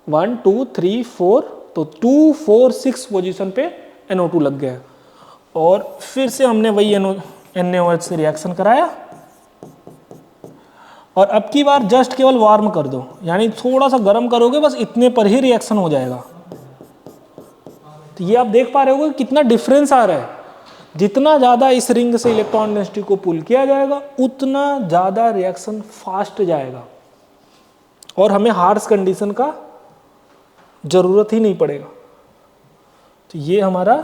1 2 3 4, तो 2 4 6 पोजीशन पे NO2 लग गया। और फिर से हमने वही NaOH से रिएक्शन कराया और अब की बार जस्ट केवल वार्म कर दो, यानी थोड़ा सा गर्म करोगे, बस इतने पर ही रिएक्शन हो जाएगा। तो ये आप देख पा रहे हो कितना डिफरेंस आ रहा है। जितना ज़्यादा इस रिंग से इलेक्ट्रॉन डेंसिटी को पुल किया जाएगा उतना ज़्यादा रिएक्शन फास्ट जाएगा। और हमें हार्श कंडीशन का जरूरत ही नहीं पड़ेगा। तो ये हमारा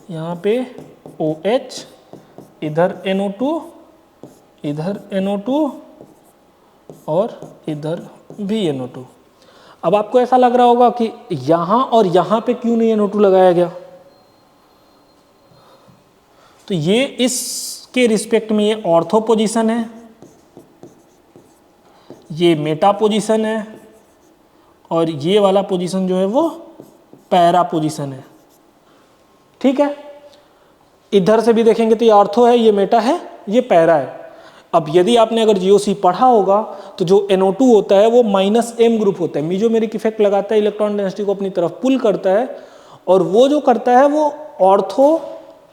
यहाँ पे OH, इधर NO2, इधर NO2 और इधर भी NO2। अब आपको ऐसा लग रहा होगा कि यहाँ और यहाँ पे क्यों नहीं NO2 लगाया गया? तो ये इसके रिस्पेक्ट में ये ऑर्थो पोजीशन है, ये मेटा पोजीशन है, और ये वाला पोजीशन जो है वो पैरा पोजीशन है। ठीक है, इधर से भी देखेंगे तो ये ऑर्थो है, ये मेटा है, ये पैरा है। अब यदि आपने अगर GOC पढ़ा होगा तो जो NO2 होता है वो -M ग्रुप होता है, मीजोमेरिक इफेक्ट लगाता है, इलेक्ट्रॉन डेंसिटी को अपनी तरफ पुल करता है, और वो जो करता है वो ऑर्थो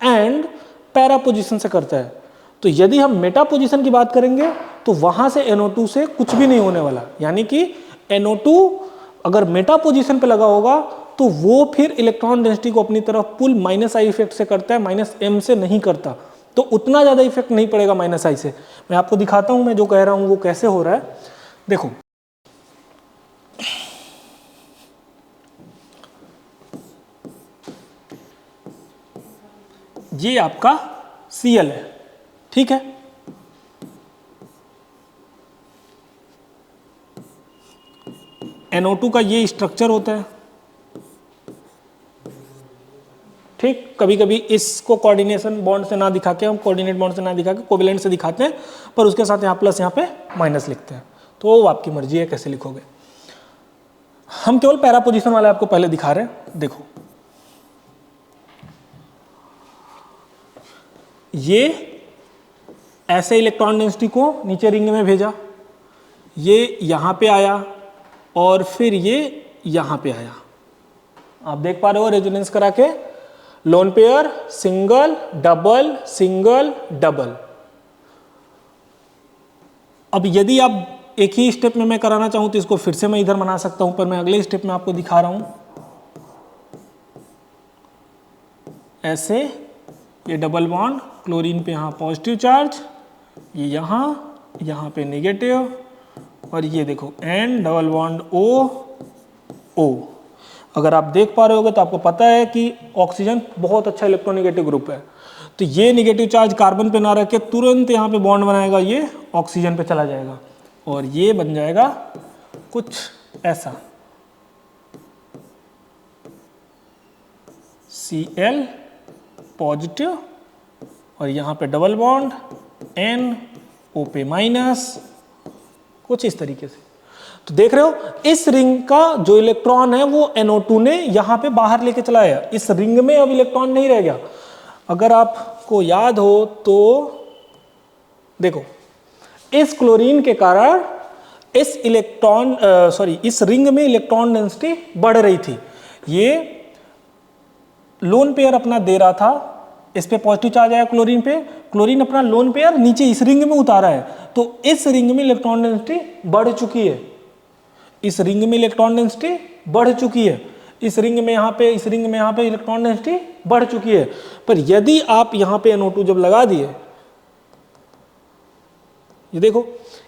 एंड पैरा पोजीशन से करता है। तो यदि हम मेटा पोजीशन की बात करेंगे तो वहां से NO2 से कुछ भी नहीं होने वाला, यानी कि NO2 अगर मेटा पोजीशन पे लगा होगा तो वो फिर इलेक्ट्रॉन डेंसिटी को अपनी तरफ पुल -I इफेक्ट से करता है, -M से नहीं करता। तो उतना ज़्यादा इफेक्ट नहीं पड़ेगा -I से। मैं आपको दिखाता हूँ मैं जो कह रहा हूँ वो कैसे हो रहा है। देखो, ये आपका Cl है, ठीक है। NO2 का ये स्ट्रक्चर होता है, ठीक। कभी कभी इसको कोऑर्डिनेशन बॉन्ड से ना दिखा के, हम कोऑर्डिनेट बॉन्ड से ना दिखा के कोवेलेंट से दिखाते हैं, पर उसके साथ यहाँ प्लस यहाँ पे माइनस लिखते हैं। तो वो आपकी मर्जी है कैसे लिखोगे। हम केवल पैरा पोजीशन वाले आपको पहले दिखा रहे हैं। देखो, ये ऐसे इलेक्ट्रॉन डेंसिटी को नीचे रिंग में भेजा, ये यहाँ पे आया और फिर ये यहाँ पे आया। आप देख पा रहे हो रेजोनेंस करा के, lone pair, single, double, single, double. अब यदि आप एक ही स्टेप में मैं कराना चाहूं तो इसको फिर से मैं इधर बना सकता हूं, पर मैं अगले स्टेप में आपको दिखा रहा हूं। ऐसे ये डबल बॉन्ड, क्लोरीन पे यहाँ पॉजिटिव चार्ज, ये यहाँ पे नेगेटिव, और ये देखो एन डबल बॉन्ड O। अगर आप देख पा रहे होगे तो आपको पता है कि ऑक्सीजन बहुत अच्छा इलेक्ट्रोनेगेटिव ग्रुप है। तो ये नेगेटिव चार्ज कार्बन पे ना रख के तुरंत यहाँ पे बॉन्ड बनाएगा, ये ऑक्सीजन पे चला जाएगा और ये बन जाएगा कुछ ऐसा, Cl पॉजिटिव, और यहाँ पे डबल बॉन्ड N O पे माइनस, कुछ इस तरीके से। तो देख रहे हो इस रिंग का जो इलेक्ट्रॉन है वो NO2 ने यहाँ पे बाहर लेके चला गया, इस रिंग में अब इलेक्ट्रॉन नहीं रह गया। अगर आपको याद हो तो देखो, इस क्लोरीन के कारण इस इस रिंग में इलेक्ट्रॉन डेंसिटी बढ़ रही थी। ये लोन पेयर अपना दे रहा था, इस पे पॉजिटिव चार्ज आया क्लोरीन पे, क्लोरीन अपना लोन पेयर नीचे इस रिंग में उतारा है, तो इस रिंग में इलेक्ट्रॉन डेंसिटी बढ़ चुकी है, इस रिंग में इलेक्ट्रॉन डेंसिटी बढ़ चुकी है, इस रिंग में यहाँ पे, इस रिंग में यहाँ पे इलेक्ट्रॉन डेंसिटी बढ़ चुकी है। पर यदि आप यहाँ पे NO2 जब लगा दिए, ये देखो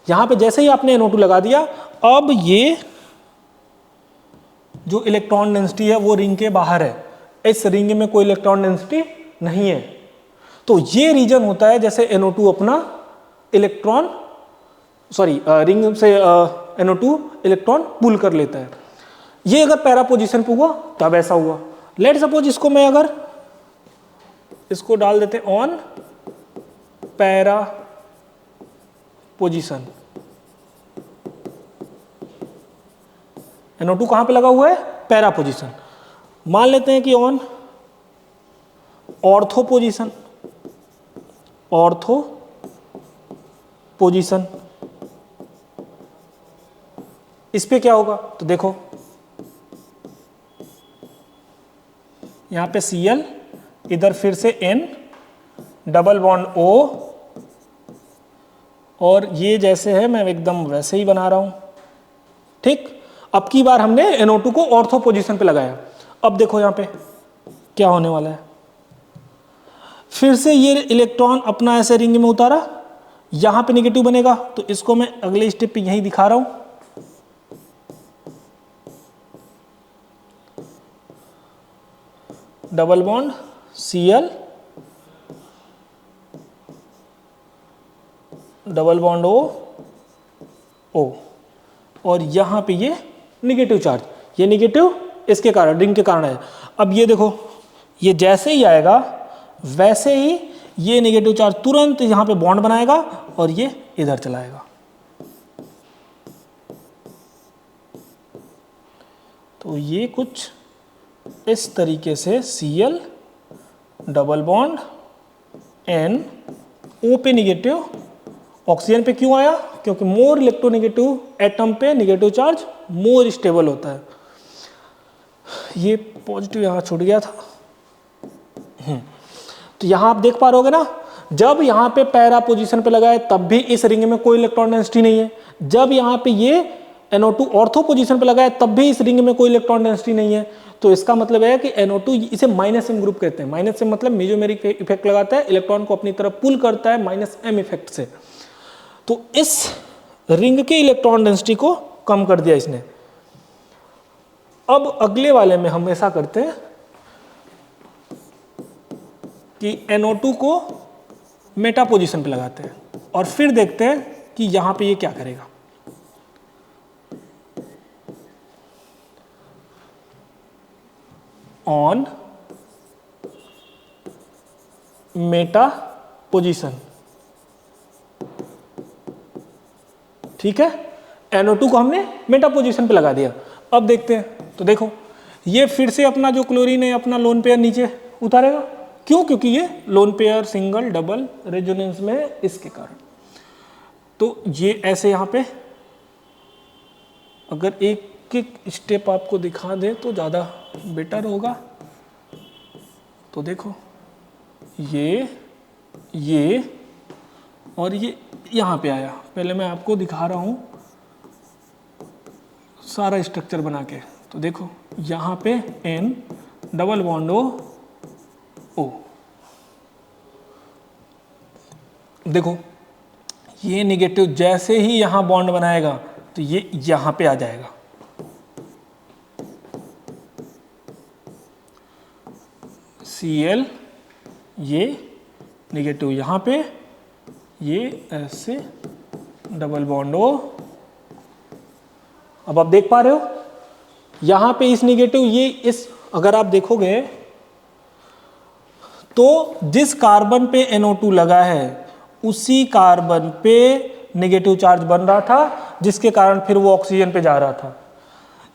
यहाँ पे जैसे ही आपने NO2 लगा दिया, अब ये जो इलेक्ट्रॉन डेंसिटी है वो रिंग के बाहर है, इस रिंग में कोई इलेक्ट्रॉन डेंसिटी नहीं है। तो ये रीजन होता है जैसे NO2 अपना इलेक्ट्रॉन रिंग से NO2 इलेक्ट्रॉन पुल कर लेता है। ये अगर पैरा पोजीशन पे हुआ तब ऐसा हुआ। लेट सपोज इसको मैं अगर इसको डाल देते ऑन पैरा पोजीशन, NO2 कहां पे लगा हुआ है? Para position. मान लेते हैं कि on ortho position, ortho position, इस पे क्या होगा? तो देखो यहां पे Cl, इधर फिर से N डबल बॉन्ड O, और ये जैसे है मैं एकदम वैसे ही बना रहा हूं, ठीक। अब की बार हमने NO2 को ऑर्थो पोजीशन पे लगाया। अब देखो यहां पे क्या होने वाला है, फिर से ये इलेक्ट्रॉन अपना ऐसे रिंग में उतारा, यहाँ पे नेगेटिव बनेगा, तो इसको मैं अगले स्टेप पे यहीं दिखा रहा हूँ। Double bond Cl, double bond O, और यहाँ पे ये निगेटिव चार्ज, ये निगेटिव इसके कारण, रिंग के कारण है। अब ये देखो, ये जैसे ही आएगा वैसे ही ये नेगेटिव चार्ज तुरंत यहाँ पे बॉन्ड बनाएगा और ये इधर चलाएगा। तो ये कुछ इस तरीके से Cl double bond N, O पे निगेटिव, ऑक्सीजन पे क्यों आया? क्योंकि मोर इलेक्ट्रोनेगेटिव एटम पे नेगेटिव चार्ज मोर स्टेबल होता है। ये पॉजिटिव यहाँ छूट गया था। तो यहाँ आप देख पा रहे होगे ना, जब यहाँ पे पैरा पोजीशन पे लगा है तब भी इस रिंग में कोई इलेक्ट्रॉन डेंसिटी नहीं है। जब यहाँ पे ये NO2 ऑर्थो पोजीशन पे लगा है तब भी इस रिंग में कोई इलेक्ट्रॉन डेंसिटी नहीं है। तो इसका मतलब है कि NO2, इसे -m ग्रुप कहते हैं। -m मतलब मेसोमेरिक इफेक्ट लगाता है, इलेक्ट्रॉन को अपनी तरफ पुल करता है -m इफेक्ट से। तो इस रिंग के इलेक्ट्रॉन डेंसिटी को कम कर दिया इसने। अब अगले वाले में हम ऐसा करते हैं कि NO2 को मेटा पोजीशन पे लगाते हैं और फिर देखते हैं कि यहां पे ये क्या करेगा। ऑन मेटा पोजीशन, ठीक है। NO2 को हमने मेटा पोजीशन पे लगा दिया। अब देखते हैं, तो देखो ये फिर से अपना जो क्लोरीन है अपना लोन पेयर नीचे उतारेगा। क्यों? क्योंकि ये lone pair single double resonance में है, इसके कारण। तो ये ऐसे यहाँ पे अगर एक एक स्टेप आपको दिखा दे तो ज़्यादा बेटर होगा। तो देखो ये और ये यहाँ पे आया। पहले मैं आपको दिखा रहा हूँ सारा स्ट्रक्चर बना के। तो देखो यहाँ पे N डबल बॉन्ड O, देखो ये निगेटिव जैसे ही यहाँ बॉन्ड बनाएगा तो ये यहाँ पे आ जाएगा। Cl, ये निगेटिव यहाँ पे, ये ऐसे डबल बॉन्ड O। अब आप देख पा रहे हो यहाँ पे इस निगेटिव, ये इस, अगर आप देखोगे तो जिस कार्बन पे NO2 लगा है उसी कार्बन पे नेगेटिव चार्ज बन रहा था, जिसके कारण फिर वो ऑक्सीजन पे जा रहा था।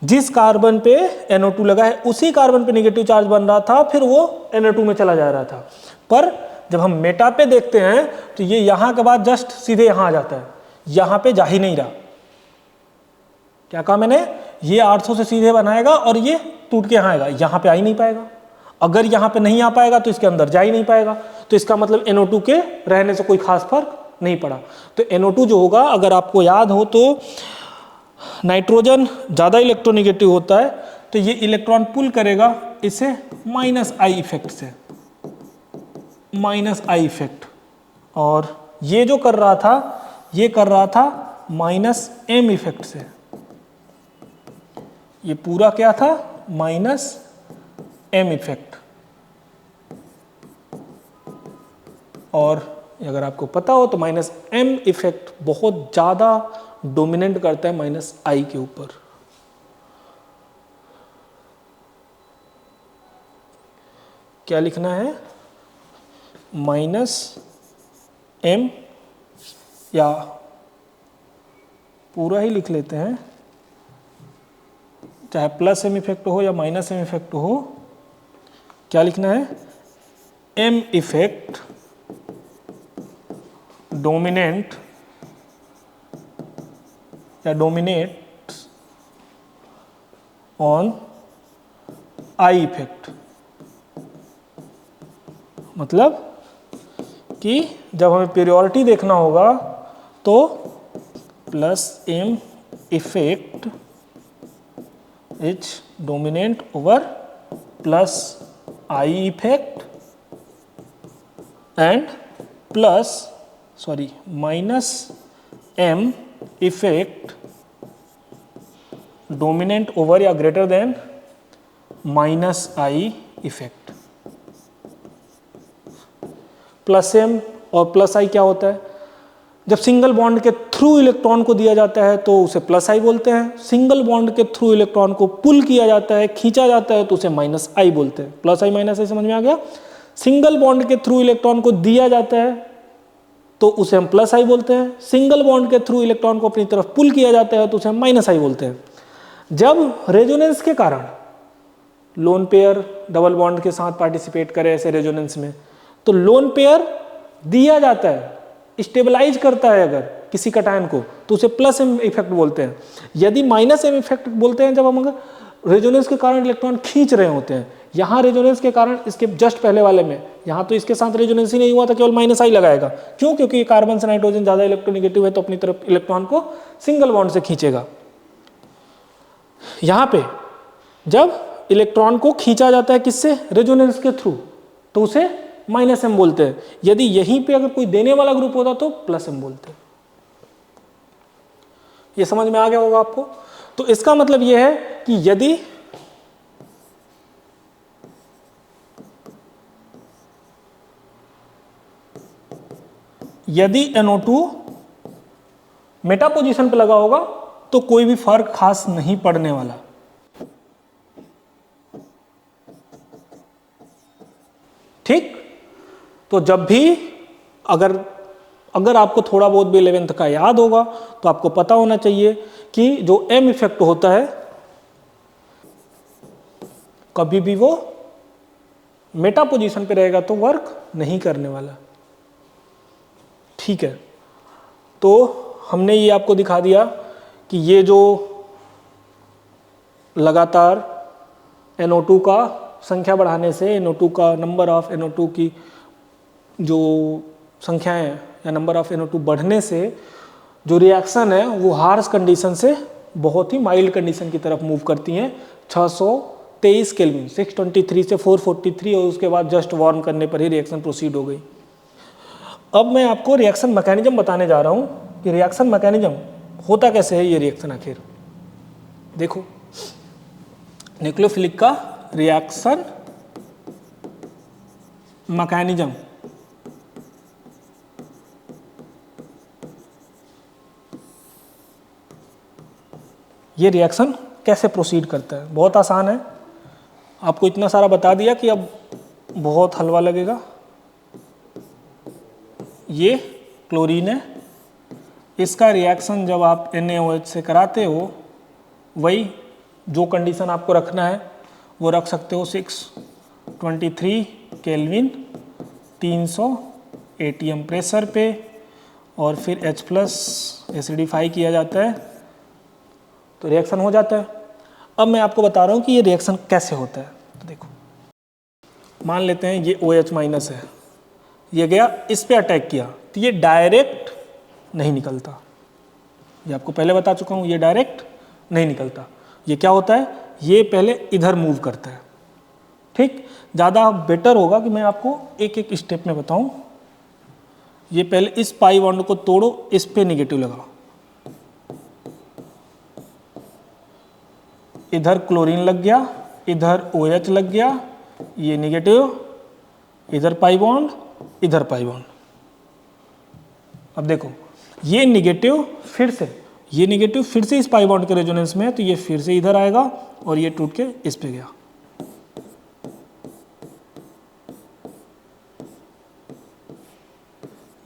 जिस कार्बन पे NO2 लगा है उसी कार्बन पे नेगेटिव चार्ज बन रहा था, फिर वो NO2 में चला जा रहा था। पर जब हम मेटा पे देखते हैं तो ये यहाँ के बाद जस्ट सीधे यहाँ आ जाता है, यहाँ पे जा ही नहीं रहा। क्या कहा मैंने? ये 800 से सीधे बनाएगा और ये टूट के यहाँ आएगा, यहाँ पे आ ही नहीं पाएगा। अगर यहाँ पे नहीं आ पाएगा तो इसके अंदर जा ही नहीं पाएगा। तो इसका मतलब NO2 के रहने से कोई खास फर्क नहीं पड़ा। तो NO2 जो होगा, अगर आपको याद हो तो नाइट्रोजन ज़्यादा इलेक्ट्रोनेगेटिव होता है, तो ये इलेक्ट्रॉन पुल करेगा इसे -I इफेक्ट से, -I इफेक्ट। और ये जो कर रहा था, ये कर रहा था -M इफेक्ट से। ये पूरा क्या था? -M effect. और अगर आपको पता हो तो -M इफेक्ट बहुत ज़्यादा डोमिनेट करता है -I के ऊपर। क्या लिखना है? -M, या पूरा ही लिख लेते हैं, चाहे +M इफेक्ट हो या -M इफेक्ट हो। क्या लिखना है? M इफेक्ट डोमिनेंट या डोमिनेट्स ऑन I इफेक्ट। मतलब कि जब हमें पीरियोडिटी देखना होगा तो +M effect is dominant over +I effect and minus M effect dominant over या greater than minus I effect. Plus M और प्लस आई क्या होता है? जब सिंगल बॉन्ड के थ्रू इलेक्ट्रॉन को दिया जाता है तो उसे प्लस आई बोलते हैं, सिंगल बॉन्ड के थ्रू इलेक्ट्रॉन को पुल किया जाता है, खींचा जाता है, तो उसे माइनस आई बोलते हैं। प्लस आई माइनस आई समझ में आ गया? सिंगल बॉन्ड के थ्रू इलेक्ट्रॉन को दिया जाता है तो उसे हम प्लस आई बोलते हैं, सिंगल बॉन्ड के थ्रू इलेक्ट्रॉन को अपनी तरफ पुल किया जाता है तो उसे हम माइनस आई बोलते हैं। जब रेजोनेंस के कारण लोन पेयर डबल बॉन्ड के साथ पार्टिसिपेट करे ऐसे रेजोनेंस में, तो लोन पेयर दिया जाता है, स्टेबलाइज करता है अगर किसी कटायन को, तो उसे प्लस एम इफेक्ट बोलते हैं। यदि माइनस एम इफेक्ट बोलते हैं जब हम अगर रेजोनेंस के कारण इलेक्ट्रॉन खींच रहे होते हैं। यहाँ रेजोनेंस के कारण, इसके जस्ट पहले वाले में, यहाँ तो इसके साथ रेजोनेंस ही नहीं हुआ था, केवल माइनस आई लगाएगा। क्यों? क्योंकि कार्बन से नाइट्रोजन ज्यादा इलेक्ट्रोनेगेटिव है तो अपनी तरफ इलेक्ट्रॉन को सिंगल बॉन्ड से खींचेगा। यहाँ पे जब इलेक्ट्रॉन को खींचा जाता है किससे? रेजोनेंस के थ्रू, तो उसे माइनस एम बोलते हैं। यदि यहीं पे अगर कोई देने वाला ग्रुप होता तो प्लस एम बोलते हैं। ये समझ में आ गया होगा आपको? तो इसका मतलब यह है कि यदि NO2 मेटा पोजीशन पे लगा होगा तो कोई भी फर्क खास नहीं पड़ने वाला। ठीक? तो जब भी अगर आपको थोड़ा बहुत भी 11th का याद होगा तो आपको पता होना चाहिए कि जो एम इफेक्ट होता है कभी भी वो मेटा पोजीशन पे रहेगा तो वर्क नहीं करने वाला। ठीक है, तो हमने ये आपको दिखा दिया कि ये जो लगातार NO2 का संख्या बढ़ाने से NO2 का नंबर ऑफ NO2 की जो संख्याएं या नंबर ऑफ NO2 बढ़ने से जो रिएक्शन है वो हार्श कंडीशन से बहुत ही माइल्ड कंडीशन की तरफ मूव करती हैं। 623 केल्विन 623 से 443 और उसके बाद जस्ट वार्म करने पर ही रिएक्शन प्रोसीड हो गई। अब मैं आपको रिएक्शन मैकेनिज्म बताने जा रहा हूँ कि रिएक्शन मैकेनिज्म होता कैसे है। ये रिएक्शन आखिर देखो, न्यूक्लियोफिलिक का रिएक्शन मैकेनिज्म। ये रिएक्शन कैसे प्रोसीड करता है? बहुत आसान है, आपको इतना सारा बता दिया कि अब बहुत हलवा लगेगा। ये क्लोरीन है, इसका रिएक्शन जब आप NaOH से कराते हो वही जो कंडीशन आपको रखना है वो रख सकते हो। 623 केल्विन 300 ATM प्रेशर पे और फिर H+ एसिडिफाई किया जाता है तो रिएक्शन हो जाता है। अब मैं आपको बता रहा हूँ कि ये रिएक्शन कैसे होता है। तो देखो, मान लेते हैं ये OH- है, ये गया इस पे अटैक किया तो ये डायरेक्ट नहीं निकलता। ये आपको पहले बता चुका हूँ, ये डायरेक्ट नहीं निकलता। ये क्या होता है? ये पहले इधर मूव करता है। ठीक, ज़्यादा बेटर होगा कि मैं आपको एक एक स्टेप में बताऊँ। ये पहले इस पाई बॉन्ड को तोड़ो, इस पे नेगेटिव लगाओ, इधर क्लोरीन लग गया, इधर OH लग गया, ये नेगेटिव, इधर पाई बॉन्ड, इधर पाई बॉन्ड। अब देखो, ये नेगेटिव फिर से इस पाई बॉन्ड के रेजोनेंस में है तो ये फिर से इधर आएगा और ये टूट के इस पे गया।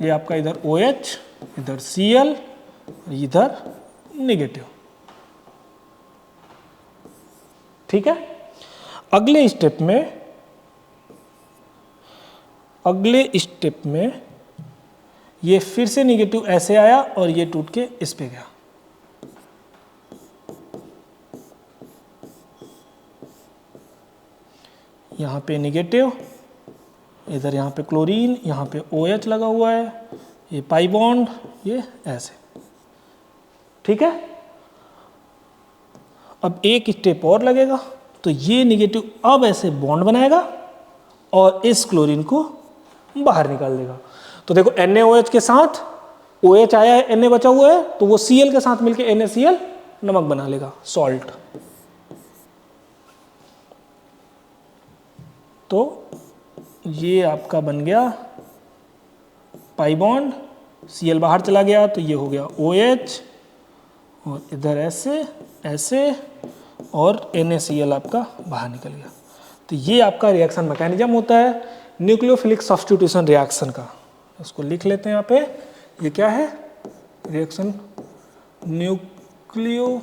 ये आपका इधर OH, इधर Cl, इधर नेगेटिव। ठीक है, अगले स्टेप में ये फिर से नेगेटिव ऐसे आया और ये टूट के इस पे गया। यहाँ पे नेगेटिव, इधर यहाँ पे क्लोरीन, यहाँ पे OH लगा हुआ है, ये पाई बॉन्ड, ये ऐसे। ठीक है, अब एक स्टेप और लगेगा तो ये नेगेटिव अब ऐसे बॉन्ड बनाएगा और इस क्लोरीन को बाहर निकाल देगा। तो देखो NaOH के साथ OH आया है, Na बचा हुआ है, तो वो Cl के साथ मिलके NaCl नमक बना लेगा, सॉल्ट। तो ये आपका बन गया पाई बॉन्ड, Cl बाहर चला गया तो ये हो गया OH, और इधर ऐसे ऐसे, और NaCl आपका बाहर निकल गया। तो ये आपका रिएक्शन मैकेनिज्म होता है न्यूक्लियोफिलिक सब्स्टिट्यूशन रिएक्शन का। इसको लिख लेते हैं यहाँ पे, ये क्या है, reaction nucleophilic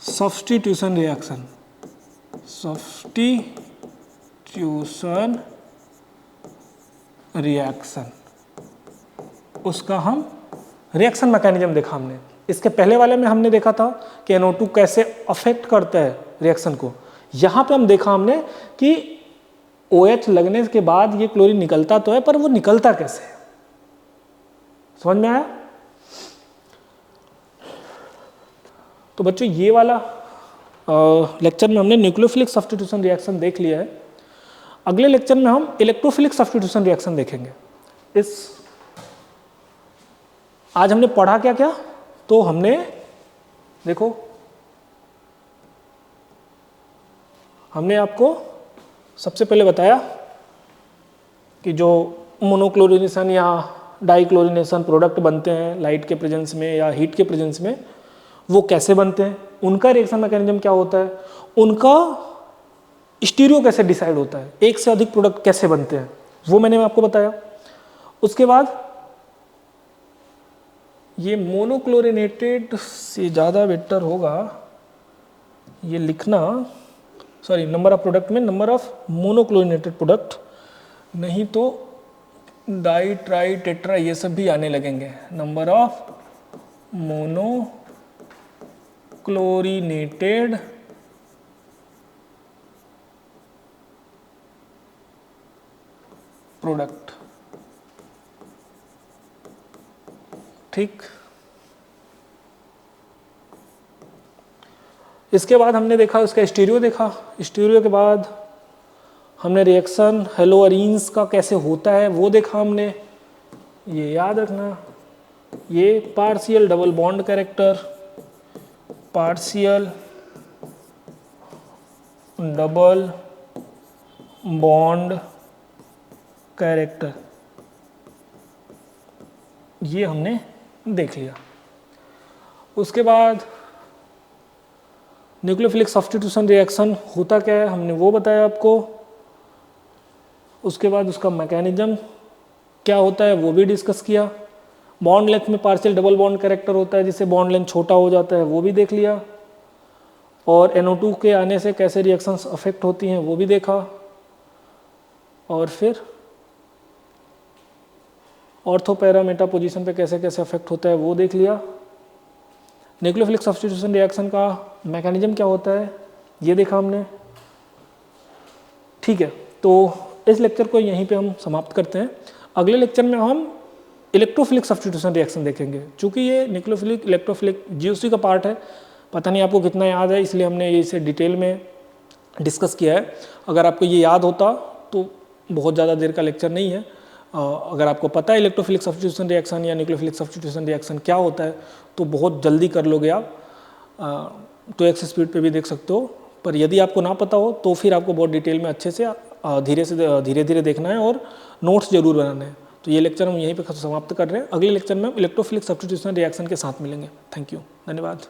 substitution reaction, substitution reaction, उसका हम रिएक्शन मैकेनिज्म देखा हमने। इसके पहले वाले में हमने देखा था कि NO2 कैसे अफेक्ट करता है रिएक्शन को। यहाँ पे हम देखा हमने कि OH लगने के बाद ये क्लोरीन निकलता तो है, पर वो निकलता कैसे है, समझ में आया? तो बच्चों ये वाला लेक्चर में हमने न्यूक्लियोफिलिक सब्स्टिट्यूशन रिएक्शन देख लिया है। अगले लेक्चर में हम इलेक्ट्रोफिलिक सब्स्टिट्यूशन रिएक्शन देखेंगे। आज हमने पढ़ा क्या क्या, तो हमने देखो, हमने आपको सबसे पहले बताया कि जो मोनोक्लोरिनेशन या डाइक्लोरिनेशन प्रोडक्ट बनते हैं लाइट के प्रेजेंस में या हीट के प्रेजेंस में, वो कैसे बनते हैं, उनका रिएक्शन मैकेनिज्म क्या होता है, उनका स्टीरियो कैसे डिसाइड होता है, एक से अधिक प्रोडक्ट कैसे बनते हैं, वो मैंने आपको बताया। उसके बाद ये मोनोक्लोरिनेटेड से ज़्यादा बेटर होगा ये लिखना, सॉरी नंबर ऑफ प्रोडक्ट में नंबर ऑफ मोनोक्लोरिनेटेड प्रोडक्ट, नहीं तो डाई ट्राई टेट्रा ये सब भी आने लगेंगे। नंबर ऑफ मोनोक्लोरिनेटेड प्रोडक्ट, ठीक। इसके बाद हमने देखा उसका स्टीरियो देखा। स्टीरियो के बाद हमने रिएक्शन हेलोअरीन्स का कैसे होता है वो देखा हमने। ये याद रखना, ये partial double bond character, partial double bond character, ये हमने देख लिया। उसके बाद न्यूक्लियोफिलिक सब्स्टिट्यूशन रिएक्शन होता क्या है हमने वो बताया आपको। उसके बाद उसका मैकेनिज्म क्या होता है वो भी डिस्कस किया। बॉन्ड लेंथ में पार्शियल डबल बॉन्ड कैरेक्टर होता है जिससे बॉन्ड लेंथ छोटा हो जाता है, वो भी देख लिया। और NO2 के आने से कैसे रिएक्शंस अफेक्ट होती हैं वो भी देखा। और फिर ऑर्थो पैरा मेटा पोजीशन पे कैसे कैसे अफेक्ट होता है वो देख लिया। न्यूक्लियोफिलिक सब्स्टिट्यूशन रिएक्शन का मैकेनिज्म क्या होता है ये देखा हमने, ठीक है। तो इस लेक्चर को यहीं पे हम समाप्त करते हैं। अगले लेक्चर में हम इलेक्ट्रोफिलिक सब्स्टिट्यूशन रिएक्शन देखेंगे। चूँकि ये न्यूक्लियोफिलिक इलेक्ट्रोफिलिक GOC का पार्ट है, पता नहीं आपको कितना याद है, इसलिए हमने इसे डिटेल में डिस्कस किया है। अगर आपको ये याद होता तो बहुत ज़्यादा देर का लेक्चर नहीं है। अगर आपको पता है इलेक्ट्रोफिलिक सब्स्टिट्यूशन रिएक्शन या न्यूक्लियोफिलिक सब्स्टिट्यूशन रिएक्शन क्या होता है तो बहुत जल्दी कर लोगे आप, 2x स्पीड पे भी देख सकते हो। पर यदि आपको ना पता हो तो फिर आपको बहुत डिटेल में अच्छे से धीरे धीरे देखना है और नोट्स जरूर बनाने हैं। तो ये लेक्चर हम यहीं पे समाप्त कर रहे हैं। अगले लेक्चर में हम इलेक्ट्रोफिलिक सब्स्टिट्यूशन रिएक्शन के साथ मिलेंगे। थैंक यू, धन्यवाद।